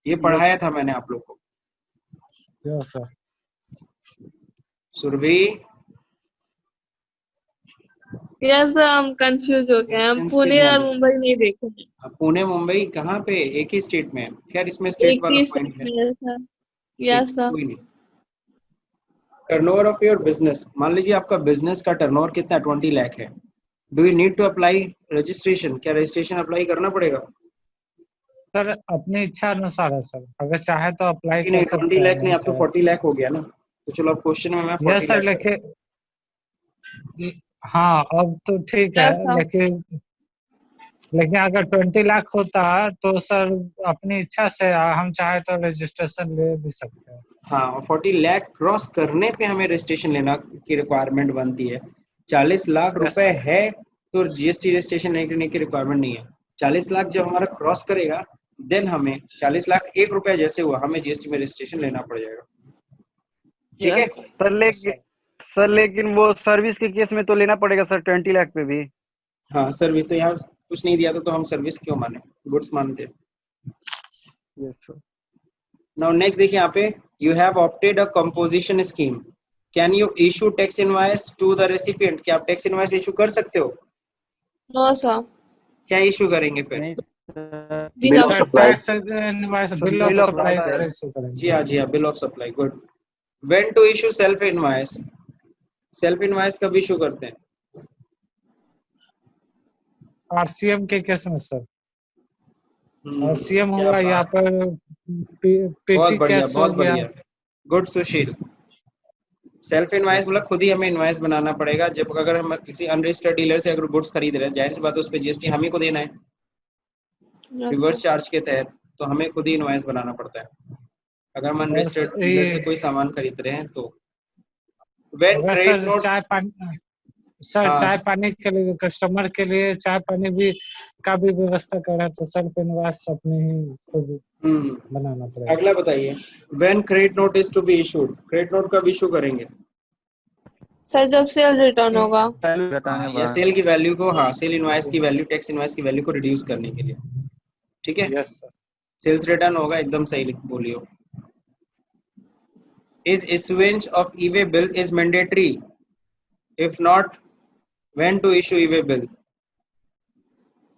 Speaker 1: ये पढ़ाया था मैंने आप लोग को।
Speaker 3: Yes sir.
Speaker 1: Surabhi
Speaker 2: yes sir, हम कंफ्यूज हो गए, हम
Speaker 1: Questions
Speaker 2: पुणे
Speaker 1: कितना
Speaker 2: और
Speaker 1: है?
Speaker 2: मुंबई नहीं देखे हैं।
Speaker 1: अब पुणे मुंबई कहाँ पे? एक ही स्टेट में है। खैर इसमें स्टेट
Speaker 2: एक
Speaker 1: वाला
Speaker 2: ही
Speaker 1: पॉइंट
Speaker 2: स्टेट
Speaker 1: है,
Speaker 2: में है सर।
Speaker 1: ठीक,
Speaker 2: यस सर।
Speaker 1: कोई नहीं। टर्नओवर ऑफ योर बिजनेस, मान लीजिए आपका बिजनेस का टर्नओवर कितना? 20 लाख है। Do you need to apply registration? क्या रजिस्ट्रेशन अप्लाई करना पड़ेगा?
Speaker 3: सर अपनी इच्छा अनुसार है सर, अगर चाहे तो अप्लाई
Speaker 1: नहीं
Speaker 3: कर
Speaker 1: नहीं,
Speaker 3: सकते
Speaker 1: 20
Speaker 3: हैं,
Speaker 1: लाख नहीं,
Speaker 3: नहीं
Speaker 1: अब तो
Speaker 3: चाहे
Speaker 1: 40 लाख हो गया ना। तो चलो अब क्वेश्चन में मैं 40
Speaker 3: यस सर।
Speaker 1: लाख कर।
Speaker 3: लेकिन हाँ अब तो ठीक है,
Speaker 2: यस सर।
Speaker 3: लेकिन लेकिन अगर 20 लाख होता तो सर अपनी इच्छा से हम चाहे तो रजिस्ट्रेशन ले भी सकते हैं।
Speaker 1: हाँ, और 40 लाख क्रॉस करने पे हमें रजिस्ट्रेशन लेना की रिक्वायरमेंट बनती है। 40 लाख
Speaker 3: यस
Speaker 1: रुपए
Speaker 3: सर।
Speaker 1: है तो जीएसटी रजिस्ट्रेशन लेने की रिक्वायरमेंट नहीं है। 40 लाख जब हमारा क्रॉस करेगा देन हमें 40 लाख 1 रुपया जैसे हुआ हमें जीएसटी में रजिस्ट्रेशन लेना पड़ जाएगा। ठीक है,
Speaker 2: यस सर।
Speaker 5: सर सर लेकिन वो सर्विस के केस में तो लेना पड़ेगा सर 20 लाख पे भी।
Speaker 1: हाँ सर्विस तो यहाँ कुछ नहीं दिया तो हम सर्विस क्यों माने, गुड्स मानते हैं।
Speaker 5: Yes sir.
Speaker 1: नाउ नेक्स्ट देखिए यहाँ पे, you have opted a composition scheme, can you issue tax invoice to the recipient? क्या आप टैक्स इनवॉइस इशू कर सकते हो?
Speaker 2: No sir.
Speaker 1: क्या इशू करेंगे फिर?
Speaker 5: नहीं sir,
Speaker 2: bill
Speaker 4: bill
Speaker 2: of
Speaker 4: of
Speaker 3: sir
Speaker 4: supply.
Speaker 3: Tax invoice, bill of
Speaker 5: bill of
Speaker 3: supply
Speaker 5: supply.
Speaker 3: से इशू करेंगे।
Speaker 1: जी हाँ, जी हाँ, bill of supply, good. When to issue self invoice? Self invoice कब इशू करते हैं?
Speaker 3: आरसीएम के केस में सर, आरसीएम
Speaker 1: क्या
Speaker 3: हुआ या
Speaker 1: बात,
Speaker 3: पर
Speaker 1: बहुत
Speaker 3: पेटी
Speaker 1: बढ़िया,
Speaker 3: केस हो
Speaker 1: बहुत
Speaker 3: गया।
Speaker 1: बढ़िया, गुड सुशील। सेल्फ इनवॉइस
Speaker 3: यस
Speaker 1: मतलब खुद ही हमें इनवॉइस बनाना पड़ेगा। जब अगर हम किसी अनरजिस्टर्ड डीलर से अगर गुड्स खरीद रहे हैं, जाहिर सी बात है उस पर जीएसटी हम ही को देना है रिवर्स चार्ज के तहत, तो हमें खुद ही इनवॉइस बनाना पड़ता है अगर हम
Speaker 3: और
Speaker 1: अनरजिस्टर्ड डीलर
Speaker 3: ये
Speaker 1: से कोई सामान खरीद रहे हैं तो। व्हेन
Speaker 3: अगर
Speaker 1: क्रेडिट
Speaker 3: सर
Speaker 1: नोट,
Speaker 3: चाय पानी, सर
Speaker 1: हाँ,
Speaker 3: चाय पानी के लिए कस्टमर के लिए चाय पानी भी का भी व्यवस्था कर रहा है तो सेल्फ इनवॉइस अपने ही खुद बनाना पड़ेगा।
Speaker 1: अगला बताइए, when credit note is to be issued? Credit note कब इशू करेंगे?
Speaker 2: सर जब सेल रिटर्न होगा।
Speaker 1: हाँ, या सेल की वैल्यू को, हाँ सेल इनवॉइस की वैल्यू, टैक्स इनवॉइस की वैल्यू को रिड्यूस करने के लिए। ठीक है,
Speaker 3: यस सर।
Speaker 1: सेल्स रिटर्न होगा, एकदम सही बोलियो। Is issuance of e-way bill is mandatory? If not, when to issue e-way bill?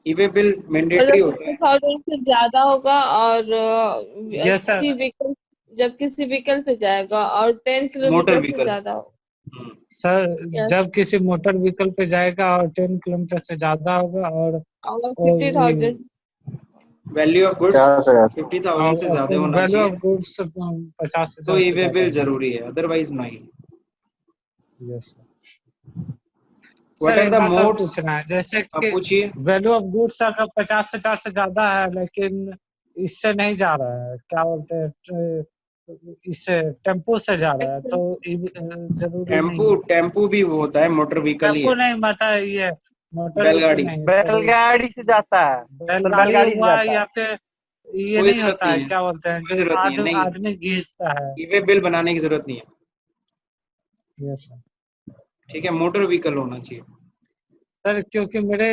Speaker 1: e-way bill
Speaker 2: sir
Speaker 1: mandatory
Speaker 2: जब
Speaker 1: होता है।
Speaker 2: 50,000 से ज्यादा होगा और
Speaker 3: यस सर।
Speaker 2: किसी व्हीकल, जब किसी व्हीकल पे जाएगा और 10
Speaker 1: मोटर
Speaker 2: किलोमीटर से
Speaker 1: व्हीकल,
Speaker 2: ज्यादा हो।
Speaker 3: Sir
Speaker 2: yes.
Speaker 3: जब किसी मोटर व्हीकल पे जाएगा और 10 किलोमीटर से ज्यादा होगा और
Speaker 2: और 50,000।
Speaker 1: Value of goods
Speaker 4: 50,000।
Speaker 1: 50,000 से ज्यादा होना
Speaker 3: वैल्यू
Speaker 1: चाहिए
Speaker 3: ऑफ गुड्स 50
Speaker 1: तो
Speaker 3: हजार से
Speaker 1: ई-वे
Speaker 3: ज्यादा
Speaker 1: बिल
Speaker 3: होना
Speaker 1: जरूरी है, अदरवाइज नहीं।
Speaker 3: चाहिए। Yes sir.
Speaker 1: What
Speaker 3: sir
Speaker 1: are
Speaker 3: एक
Speaker 1: द
Speaker 3: बात और
Speaker 1: मोड्स?
Speaker 3: पूछना है, जैसे
Speaker 1: आप
Speaker 3: कि
Speaker 1: पूछिए।
Speaker 3: वैल्यू ऑफ गुड्स अगर 50,000 से ज्यादा है लेकिन इससे नहीं जा रहा है, क्या बोलते हैं, इससे टेम्पो से जा रहा है तो जरूरी नहीं
Speaker 1: टेम्पू,
Speaker 3: है।
Speaker 1: टेम्पू भी वो होता है, मोटर व्हीकल ही
Speaker 3: टेम्पो
Speaker 1: है।
Speaker 3: नहीं मतलब ये मोटर व्हीकल
Speaker 1: बैलगाड़ी,
Speaker 3: नहीं सर,
Speaker 5: बैलगाड़ी से जाता है सर,
Speaker 3: बैलगाड़ी
Speaker 5: बैलगाड़ी से
Speaker 3: हुआ
Speaker 5: जाता
Speaker 3: या
Speaker 5: है।
Speaker 3: फिर ये
Speaker 1: कोई
Speaker 3: नहीं
Speaker 1: जरूरत
Speaker 3: होता
Speaker 1: नहीं
Speaker 3: है,
Speaker 1: है,
Speaker 3: क्या बोलते हैं
Speaker 1: कोई
Speaker 3: जो
Speaker 1: जरूरत नहीं है, नहीं
Speaker 3: आदमी घींचता है।
Speaker 1: ई-वे बिल बनाने की जरूरत नहीं है।
Speaker 3: यस सर।
Speaker 1: ठीक है, मोटर व्हीकल होना चाहिए।
Speaker 3: सर क्योंकि मेरे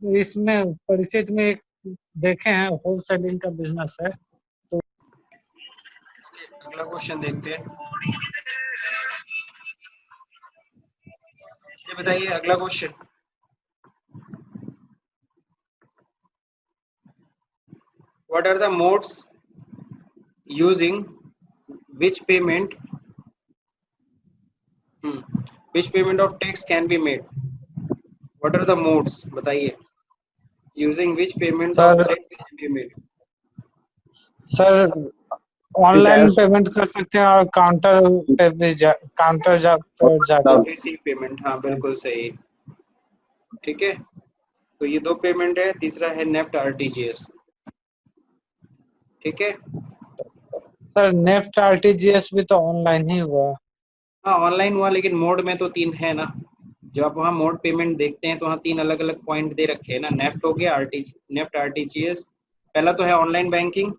Speaker 3: इसमें परिचित में एक देखे हैं, होलसेलिंग का बिजनेस है।
Speaker 1: अगला क्वेश्चन देखते हैं। ये बताइए अगला question. What are the modes using which payment which payment of tax can be made? What are the modes? बताइए। Using which payment of
Speaker 3: sir
Speaker 1: tax can be made?
Speaker 3: Sir online
Speaker 4: Cash,
Speaker 3: payment कर सकते हैं और काउंटर पे भी काउंटर पर जाकर।
Speaker 1: रिसीव पेमेंट, हाँ बिल्कुल सही। ठीक है, तो ये दो पेमेंट है, तीसरा है नेफ्ट आरटीजीएस। ठीक है,
Speaker 3: सर नेफ्ट आरटीजीएस भी तो ऑनलाइन ही हुआ।
Speaker 1: हाँ ऑनलाइन हुआ, लेकिन मोड में तो तीन है ना। जब आप वहाँ मोड पेमेंट देखते हैं तो वहाँ तीन अलग अलग पॉइंट दे रखे हैं ना। नेफ्ट हो गया, नेफ्ट आरटीजीएस। पहला तो है ऑनलाइन बैंकिंग,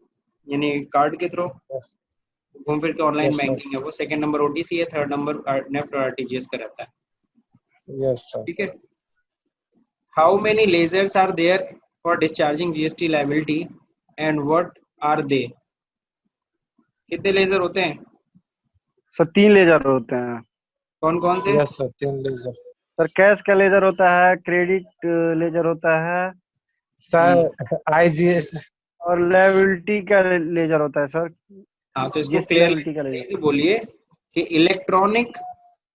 Speaker 1: यानी कार्ड के थ्रू घूम फिर के ऑनलाइन
Speaker 3: यस सर,
Speaker 1: बैंकिंग है वो। सेकंड नंबर ओटीसी है, थर्ड नंबर नेफ्ट और आरटीजीएस का रहता है।
Speaker 3: यस सर।
Speaker 1: ठीक है, how many ledgers are there for discharging GST liability and what are they? कितने लेजर होते हैं?
Speaker 5: सर 3 लेजर होते हैं।
Speaker 1: कौन कौन से?
Speaker 3: Yes sir, 3 ledger.
Speaker 5: Sir cash का लेजर होता है, क्रेडिट लेजर होता है
Speaker 3: सर आईजीएस
Speaker 5: और लायबिलिटी का लेजर होता है सर।
Speaker 1: हाँ तो इसको
Speaker 5: जीएसटी
Speaker 1: क्लियर
Speaker 5: लायबिलिटी का लेजर।
Speaker 1: से बोलिए कि इलेक्ट्रॉनिक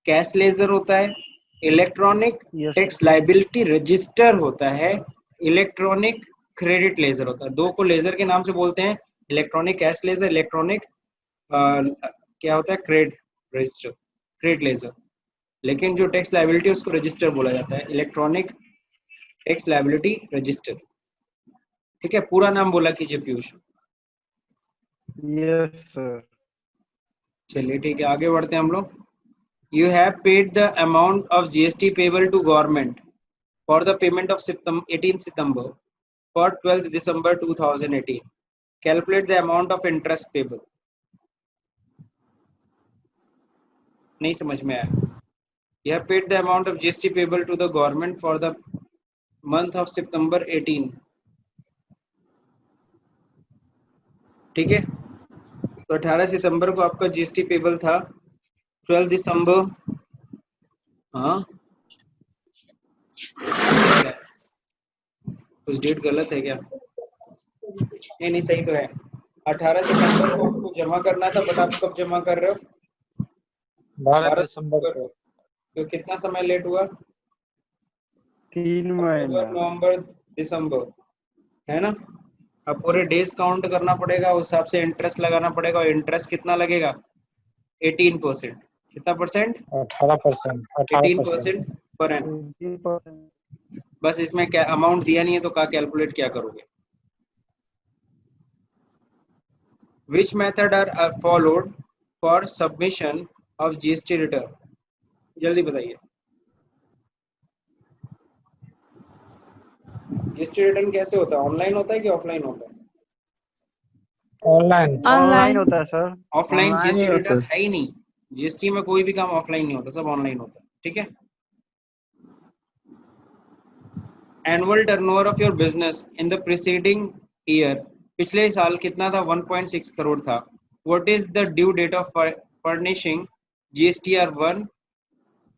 Speaker 1: कैश लेजर होता है, electronic
Speaker 5: yes
Speaker 1: tax liability register होता है, इलेक्ट्रॉनिक क्रेडिट लेजर होता है। दो को लेजर के नाम से बोलते हैं, इलेक्ट्रॉनिक कैश लेजर, इलेक्ट्रॉनिक क्या होता है, क्रेडिट रजिस्टर, क्रेडिट लेजर। लेकिन जो टैक्स लायबिलिटी उसको रजिस्टर बोला जाता है, इलेक्ट्रॉनिक टैक्स लायबिलिटी रजिस्टर। ठीक है, पूरा नाम बोला कीजिए पीयूष।
Speaker 5: Yes sir.
Speaker 1: चलिए ठीक है, आगे बढ़ते हैं हम लोग। You have paid the amount of GST payable to government for the payment of 18 September for 12th December 2018. Calculate the amount of interest payable. नहीं समझ में आया। You have paid the amount of GST payable to the government for the month of September 18. ठीक है, तो 18 सितंबर को आपका जीएसटी पेबल था, 12 दिसंबर, हाँ कुछ डेट गलत है क्या? नहीं सही तो है। 18 सितंबर को आपको जमा करना था, बट आप कब जमा कर रहे हो?
Speaker 3: 12 दिसंबर को।
Speaker 1: तो कितना समय लेट हुआ?
Speaker 5: 3 महीना।
Speaker 1: नवंबर दिसंबर, है ना। अब पूरे डेज काउंट करना पड़ेगा, उस हिसाब से इंटरेस्ट लगाना पड़ेगा। और इंटरेस्ट कितना लगेगा? 18%। कितना परसेंट?
Speaker 3: 18%।
Speaker 1: 18% per annum.
Speaker 5: 18%।
Speaker 1: बस इसमें क्या अमाउंट दिया नहीं है तो कैलकुलेट क्या करोगे? Which method are followed for submission of GST return? जल्दी बताइए। जीएसटी रिटर्न कैसे होता है? ऑनलाइन होता है कि ऑफलाइन होता है?
Speaker 3: ऑनलाइन।
Speaker 5: ऑनलाइन होता है सर।
Speaker 1: ऑफलाइन
Speaker 5: ऑनलाइन
Speaker 1: जीएसटी
Speaker 5: ही होता
Speaker 1: रिटर्न
Speaker 5: है।
Speaker 1: है ही नहीं। जीएसटी में कोई भी काम ऑफलाइन नहीं होता, सब ऑनलाइन होता है। ठीक है, annual turnover of your business in the preceding year, पिछले साल कितना था? 1.6 करोड़ था। What is the due date of furnishing GSTR 1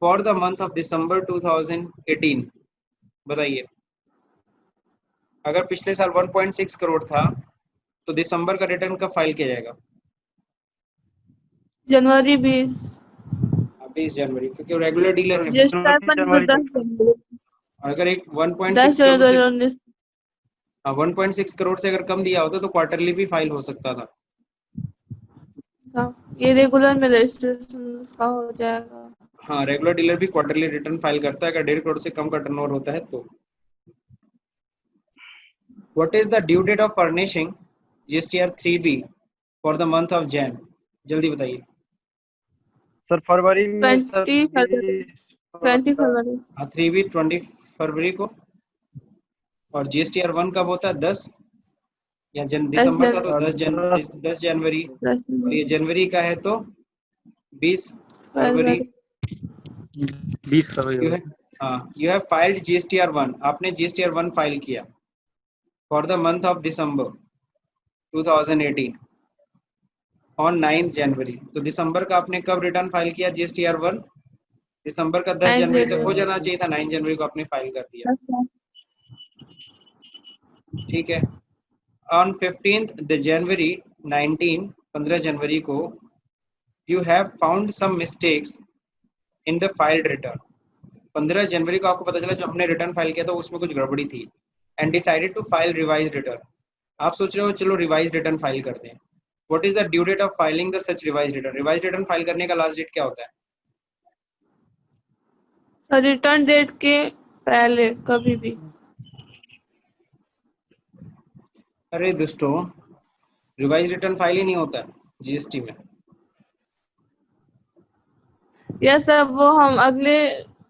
Speaker 1: for the month of December 2018? बताइए। अगर पिछले साल 1.6 करोड़ था तो दिसंबर का रिटर्न कब फाइल किया जाएगा?
Speaker 2: जनवरी 20।
Speaker 1: 20 जनवरी, क्योंकि रेगुलर डीलर है।
Speaker 5: जनवरी
Speaker 2: 10 जनवरी।
Speaker 1: अगर एक 1.6
Speaker 2: 10
Speaker 1: करोड़
Speaker 2: जनवरी
Speaker 1: से
Speaker 2: 19।
Speaker 1: 1.6 करोड़ से अगर कम दिया होता तो क्वार्टरली भी फाइल हो सकता था।
Speaker 2: ये रेगुलर में रजिस्ट्रेशन का हो जाएगा।
Speaker 1: हाँ, रेगुलर डीलर भी क्वार्टरली रिटर्न फाइल करता है अगर 1.5 करोड़ से कम का टर्नओवर होता है तो। What is the due date of furnishing GSTR 3B for the month of Jan? जल्दी बताइए।
Speaker 5: सर फरवरी में सर
Speaker 2: 20 फरवरी। 20 फरवरी।
Speaker 1: हाँ 3B 20 फरवरी को। और जीएसटीआर 1 कब होता है? 10 या दिसंबर था तो 10 जनवरी। और ये जनवरी का है तो 20 फरवरी।
Speaker 5: 20 फरवरी।
Speaker 1: हाँ, यू हैव फाइल्ड जीएसटीआर 1, आपने जीएसटीआर 1 फाइल किया for the month of December 2018 on 9th January. तो दिसंबर का आपने कब रिटर्न फाइल किया GSTR1? दिसंबर का 10
Speaker 2: 9
Speaker 1: जनवरी तक
Speaker 2: जनवरी।
Speaker 1: हो जाना चाहिए था, 9 जनवरी को आपने फाइल कर दिया, ठीक है। On 15th January 19, 15 जनवरी को you have found some mistakes in the filed return. 15 जनवरी को आपको पता चला जो हमने रिटर्न फाइल किया था उसमें कुछ गड़बड़ी थी, and decided to file revise return. आप सोच रहे हो चलो रिवाइज रिटर्न फाइल करते हैं। What is the due date of filing the such revise return? Revise return file करने का लास्ट डेट क्या होता है?
Speaker 2: सर रिटर्न डेट के पहले कभी भी।
Speaker 1: अरे दोस्तों, रिवाइज रिटर्न फाइल ही नहीं होता जीएसटी में।
Speaker 2: यस सर, वो हम अगले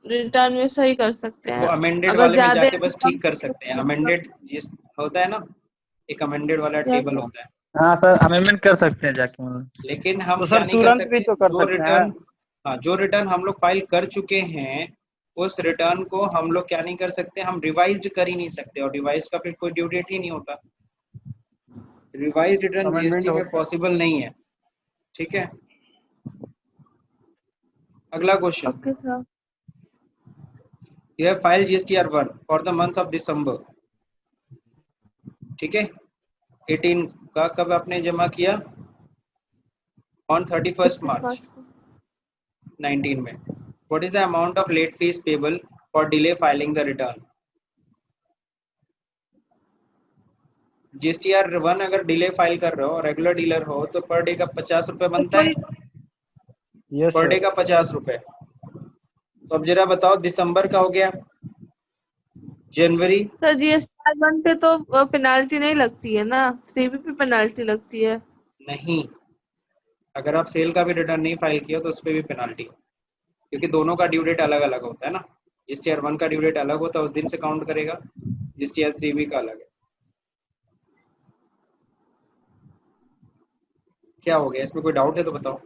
Speaker 2: रिटर्न में सही कर सकते
Speaker 1: वो
Speaker 2: हैं।
Speaker 1: अमेंडेड
Speaker 2: अगर
Speaker 1: वाले में
Speaker 2: ज्यादा
Speaker 1: जाके बस ठीक कर सकते हैं। अमेंडेड जिस होता है ना, एक अमेंडेड वाला
Speaker 2: Yes,
Speaker 1: टेबल
Speaker 2: sir.
Speaker 1: होता है,
Speaker 6: हाँ सर, अमेंडमेंट कर सकते हैं जाके।
Speaker 1: लेकिन हम
Speaker 5: तो
Speaker 1: क्या
Speaker 5: सर
Speaker 1: नहीं कर
Speaker 5: तुरंत
Speaker 1: सकते।
Speaker 5: भी तो कर
Speaker 1: जो
Speaker 5: सकते
Speaker 1: रिटर्न,
Speaker 5: हैं।
Speaker 1: हाँ, जो रिटर्न हम लोग फाइल कर चुके हैं उस रिटर्न को हम लोग क्या नहीं कर सकते, हम रिवाइज्ड कर ही नहीं सकते, और रिवाइज का फिर कोई ड्यू डेट ही नहीं होता। रिवाइज रिटर्न
Speaker 5: अमेंडमेंट
Speaker 1: जीएसटी में
Speaker 5: होता है।
Speaker 1: पॉसिबल नहीं है, ठीक है। अगला question,
Speaker 2: okay sir.
Speaker 1: You have file GSTR1 for the month of दिसंबर, ठीक है। 18 का कब आपने जमा किया? ऑन 31 मार्च 19 में। What is the amount of late fee payable for delay filing the return? GSTR1 अगर डिले फाइल कर रहे हो, रेगुलर डीलर हो, तो पर डे का 50 रुपए बनता है।
Speaker 5: Yes
Speaker 1: per day
Speaker 5: sir.
Speaker 1: का 50 रुपए। तो अब जरा बताओ, दिसंबर का हो गया, जनवरी,
Speaker 2: सर GSTR1 पे तो पेनाल्टी नहीं लगती है ना, 3B पे पेनाल्टी लगती है।
Speaker 1: नहीं, अगर आप सेल का भी रिटर्न नहीं फाइल किया तो उस पर भी पेनाल्टी, क्योंकि दोनों का ड्यू डेट अलग अलग होता है ना। GSTR1 का ड्यू डेट अलग होता है, उस दिन से काउंट करेगा, GSTR3B का अलग है। क्या हो गया, इसमें कोई डाउट है तो बताओ।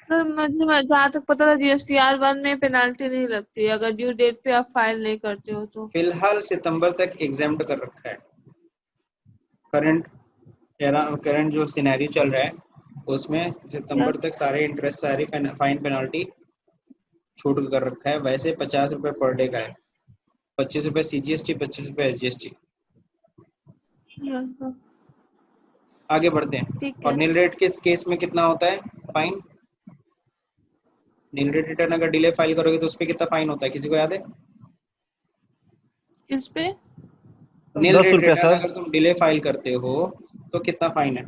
Speaker 2: सर मुझे जहाँ तक पता था GSTR1 में पेनाल्टी नहीं लगती है अगर ड्यू डेट पे आप फाइल नहीं करते हो तो।
Speaker 1: फिलहाल सितंबर तक एग्जाम्प्ट कर रखा है। करंट जो सिनेरियो चल रहा है उसमें सितंबर
Speaker 2: Yes.
Speaker 1: तक सारे इंटरेस्ट, सारी फाइन पेनाल्टी छूट कर रखा है। वैसे 50 रुपए पर डे का है, 25 रुपए CGST, 25 रुपए SGST।
Speaker 2: Yes, sir.
Speaker 1: आगे बढ़ते हैं।
Speaker 2: ठीक
Speaker 1: और
Speaker 2: है।
Speaker 1: नील रेट के केस में कितना होता है फाइन? नील रेट रिटर्न अगर डिले फाइल करोगे तो उस पर कितना फाइन होता है, किसी को याद है?
Speaker 2: किस पे?
Speaker 1: नील
Speaker 5: 10
Speaker 1: रेट
Speaker 5: रुपया
Speaker 1: रिटर्न
Speaker 5: सर।
Speaker 1: अगर तुम डिले फाइल करते हो तो कितना फाइन है?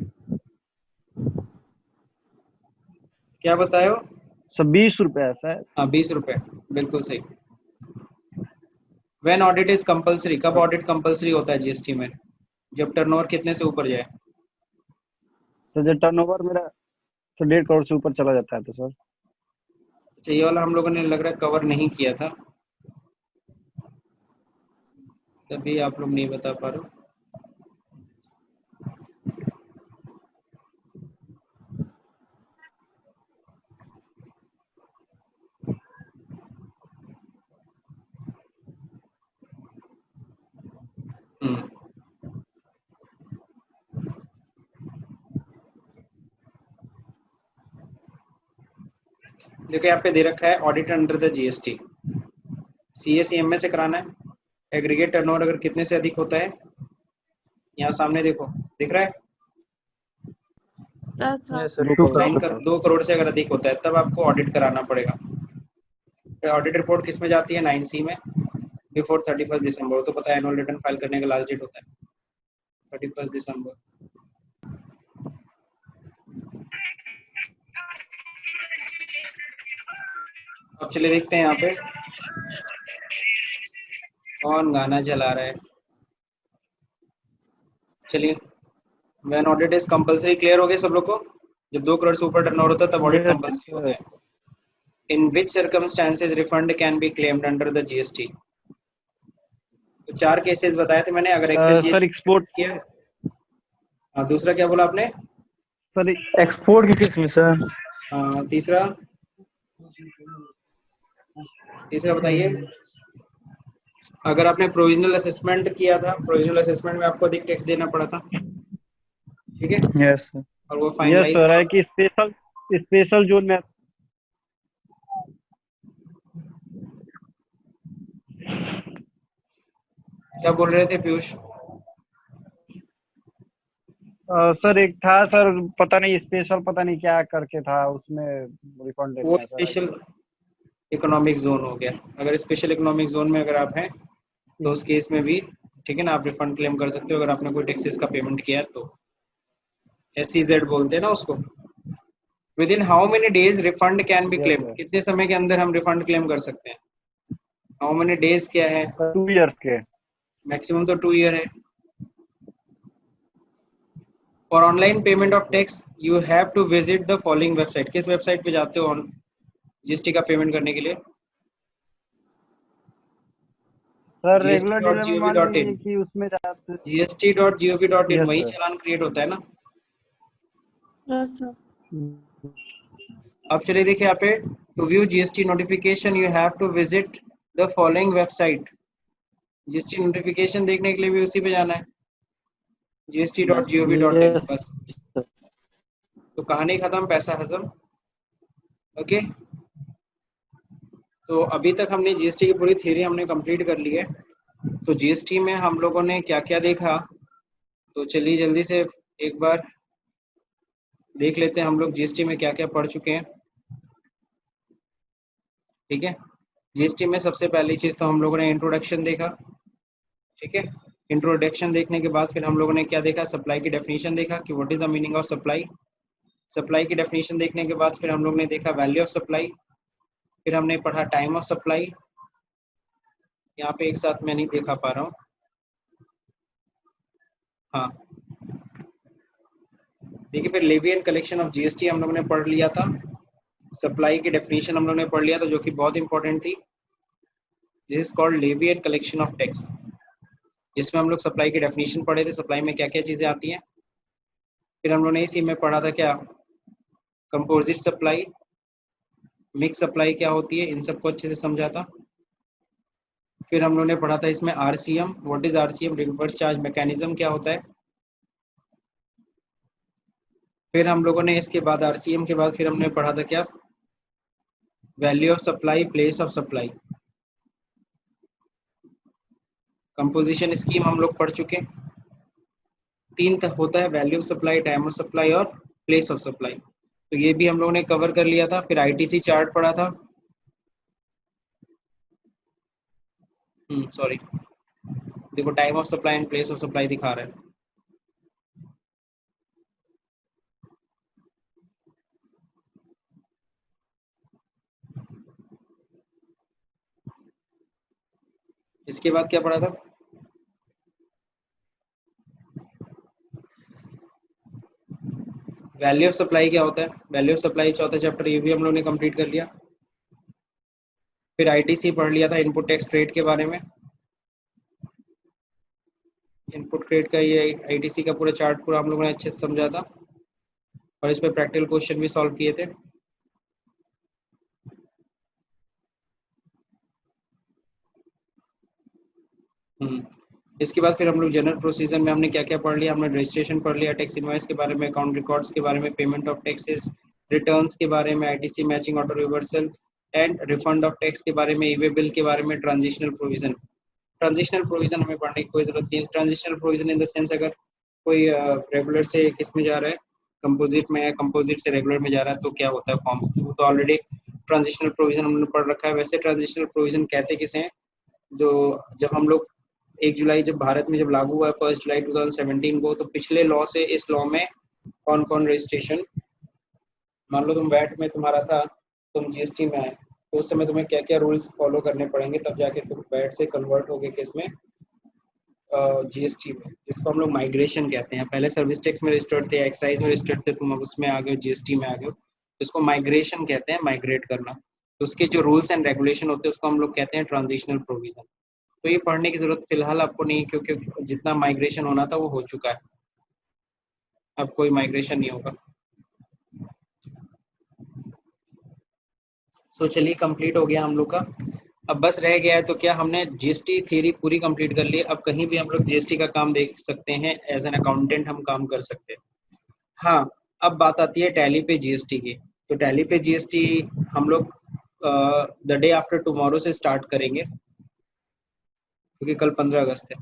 Speaker 1: क्या बताए हो?
Speaker 5: सर 20 रुपया है सर।
Speaker 1: हाँ, 20 रुपए, बिल्कुल सही। व्हेन ऑडिट इज कंपलसरी, कब ऑडिट कंपलसरी होता है जीएसटी में? जब टर्नओवर कितने से ऊपर जाए।
Speaker 5: तो जब टर्नओवर मेरा तो 1.5 करोड़ से ऊपर चला जाता है तो सर।
Speaker 1: अच्छा, ये वाला हम लोगों ने लग रहा है कवर नहीं किया था, तभी आप लोग नहीं बता पा रहे। देखो यहाँ पे दे रखा है audit under the GST, CA-CMA से कराना है। एग्रीगेट टर्नओवर अगर कितने से अधिक होता है, यहाँ सामने देखो, दिख रहा है?
Speaker 2: Yes, sir.
Speaker 6: Yes sir,
Speaker 5: 2
Speaker 6: 2
Speaker 5: crore.
Speaker 1: 2 crore से अगर अधिक होता है तब आपको ऑडिट कराना पड़ेगा। ऑडिट रिपोर्ट किस में जाती है? 9C में, बिफोर 31 दिसंबर। तो पता है एनुअल रिटर्न फाइल करने का लास्ट डेट होता है 31 दिसंबर। अब चलिए देखते हैं यहाँ पे कौन गाना चला रहा है। चलिए, when audit is compulsory, clear हो गया सब लोग को? जब 2 करोड़ से ऊपर टर्नओवर होता है तब ऑडिट कंपलसरी होता है। In which circumstances refund can be claimed under the GST? तो 4 केसेस बताए थे मैंने। अगर एक्सेस
Speaker 5: सर एक्सपोर्ट
Speaker 1: किया, हाँ, दूसरा क्या बोला आपने?
Speaker 5: सर
Speaker 6: एक्सपोर्ट की किस में सर?
Speaker 1: तीसरा बताइए। अगर आपने प्रोविजनल असेसमेंट किया था, प्रोविजनल असेसमेंट में आपको अधिक टैक्स देना पड़ा था, ठीक है,
Speaker 6: यस सर।
Speaker 1: और वो
Speaker 5: यस
Speaker 1: फाइनलाइज
Speaker 5: सर है कि स्पेशल जोन में
Speaker 1: क्या बोल रहे थे पीयूष?
Speaker 5: सर एक था सर, पता नहीं स्पेशल, पता नहीं क्या करके था, उसमें रिफंड
Speaker 1: वो
Speaker 5: देना है सर।
Speaker 1: स्पेशल इकोनॉमिक जोन हो गया। अगर स्पेशल इकोनॉमिक जोन में अगर आप हैं तो उस केस में भी, ठीक है ना, आप रिफंड क्लेम कर सकते हो अगर आपने कोई टैक्सेस का पेमेंट किया है तो। SEZ बोलते हैं ना उसको। With in how many days refund can B
Speaker 5: Yes,
Speaker 1: claim,
Speaker 5: sir.
Speaker 1: कितने समय के अंदर हम रिफंड क्लेम कर सकते हैं? हाउ मेनी डेज क्या है?
Speaker 5: 2 इयर्स के।
Speaker 1: मैक्सिमम तो 2 ईयर है। For online payment of tax you have to visit the following website. किस वेबसाइट पे जाते हो GST का पेमेंट करने के लिए?
Speaker 5: सर रेगुलर डीलर में मान लीजिए
Speaker 1: gst.gov.in,
Speaker 5: कि उसमें जाते।
Speaker 1: gst.gov.in,
Speaker 5: Yes,
Speaker 1: वही
Speaker 5: sir.
Speaker 1: चालान क्रिएट होता है ना।
Speaker 2: Yes sir.
Speaker 1: अब चलिए देखिए यहाँ पे, to view GST notification you have to visit the following website. GST notification देखने के लिए भी उसी पे जाना है, gst.gov.in
Speaker 5: Yes,
Speaker 1: बस।
Speaker 5: sir.
Speaker 1: तो कहानी खत्म, पैसा हजम। ओके, तो अभी तक हमने GST की पूरी थ्योरी हमने कंप्लीट कर ली है। तो GST में हम लोगों ने क्या क्या देखा, तो चलिए जल्दी से एक बार देख लेते हैं हम लोग GST में क्या क्या पढ़ चुके हैं। ठीक है, GST में सबसे पहली चीज तो हम लोगों ने इंट्रोडक्शन देखा। ठीक है, इंट्रोडक्शन देखने के बाद फिर हम लोगों ने क्या देखा, सप्लाई की डेफिनेशन देखा कि what is the meaning of supply. Supply की डेफिनेशन देखने के बाद फिर हम लोग ने देखा वैल्यू ऑफ सप्लाई। फिर हमने पढ़ा टाइम ऑफ सप्लाई। यहाँ पे एक साथ मैं नहीं देखा पा रहा हूँ, हाँ देखिए, फिर levy and collection of GST हम लोगों ने पढ़ लिया था। सप्लाई की डेफिनेशन हम लोग ने पढ़ लिया था जो कि बहुत इंपॉर्टेंट थी। This is called levy and collection of tax, जिसमें हम लोग सप्लाई की डेफिनेशन पढ़े थे, सप्लाई में क्या क्या चीज़ें आती हैं। फिर हम लोग ने इसी में पढ़ा था क्या, कंपोजिट सप्लाई, मिक्स सप्लाई क्या होती है, इन सबको अच्छे से समझा था। फिर हम लोग ने पढ़ा था इसमें RCM, what is RCM, reverse charge mechanism क्या होता है। फिर हम लोगों ने इसके बाद RCM के बाद फिर हमने पढ़ा था क्या, value of supply, place of supply, composition scheme हम लोग पढ़ चुके। तीन तक होता है, value of supply, time of supply और प्लेस ऑफ सप्लाई। तो ये भी हम लोगों ने कवर कर लिया था। फिर ITC चार्ट पढ़ा था, सॉरी देखो time of supply and place of supply दिखा रहा है। इसके बाद क्या पढ़ा था, वैल्यू ऑफ सप्लाई क्या होता है, वैल्यू ऑफ सप्लाई चौथा चैप्टर ये भी हम लोग ने कंप्लीट कर लिया। फिर ITC पढ़ लिया था, इनपुट टैक्स क्रेडिट के बारे में। इनपुट क्रेडिट का ये ITC का पूरा चार्ट पूरा हम लोगों ने अच्छे से समझा था और इस पर प्रैक्टिकल क्वेश्चन भी सॉल्व किए थे। इसके बाद फिर हम लोग जनरल प्रोसीजर में हमने क्या क्या पढ़ लिया, हमने रजिस्ट्रेशन पढ़ लिया, टैक्स इनवॉइस के बारे में, अकाउंट रिकॉर्ड्स के बारे में, पेमेंट ऑफ टैक्सेस, रिटर्न्स के बारे में, ITC matching, auto reversal and refund of tax के बारे में, ई वे बिल के बारे में, ट्रांजिशनल प्रोविजन। ट्रांजिशनल प्रोविजन हमें पढ़ने की कोई जरूरत नहीं है। Transitional provision in the sense अगर कोई रेगुलर से किस में जा रहा है, कंपोजिट में है, कंपोजिट से रेगुलर में जा रहा है तो क्या होता है फॉर्म्स, वो तो ऑलरेडी ट्रांजिशनल प्रोविजन हमने पढ़ रखा है। वैसे ट्रांजिशनल प्रोविजन कहते किसे हैं, जो जब हम लोग 1 जुलाई जब भारत में जब लागू हुआ है 1 जुलाई 2017 को, तो पिछले लॉ से इस लॉ में कौन कौन रजिस्ट्रेशन, मान लो तुम वैट में तुम्हारा था, तुम GST में आए, तो उस समय तुम्हें क्या क्या रूल्स फॉलो करने पड़ेंगे, तब जाके तुम वैट से कन्वर्ट हो गए किस में, GST में, जिसको हम लोग माइग्रेशन कहते हैं। पहले सर्विस टैक्स में रजिस्टर्ड थे, एक्साइज में रजिस्टर्ड थे, तुम अब उसमें आ गए, GST में आ गए, इसको माइग्रेशन कहते हैं, माइग्रेट करना। तो उसके जो रूल्स एंड रेगुलेशन होते हैं उसको हम लोग कहते हैं ट्रांजिशनल प्रोविजन। तो ये पढ़ने की जरूरत फिलहाल आपको नहीं, क्योंकि जितना माइग्रेशन होना था वो हो चुका है, अब कोई माइग्रेशन नहीं होगा। सो चलिए कंप्लीट हो गया हम लोग का अब बस रह गया है तो क्या, हमने जीएसटी थ्योरी पूरी कंप्लीट कर ली है, अब कहीं भी हम लोग जीएसटी का काम देख सकते हैं, एज एन अकाउंटेंट हम काम कर सकते हैं। हाँ, अब बात आती है टैली पे जीएसटी की। तो टैली पे जीएसटी हम लोग द डे आफ्टर टुमारो से स्टार्ट करेंगे, क्योंकि कल 15 अगस्त है।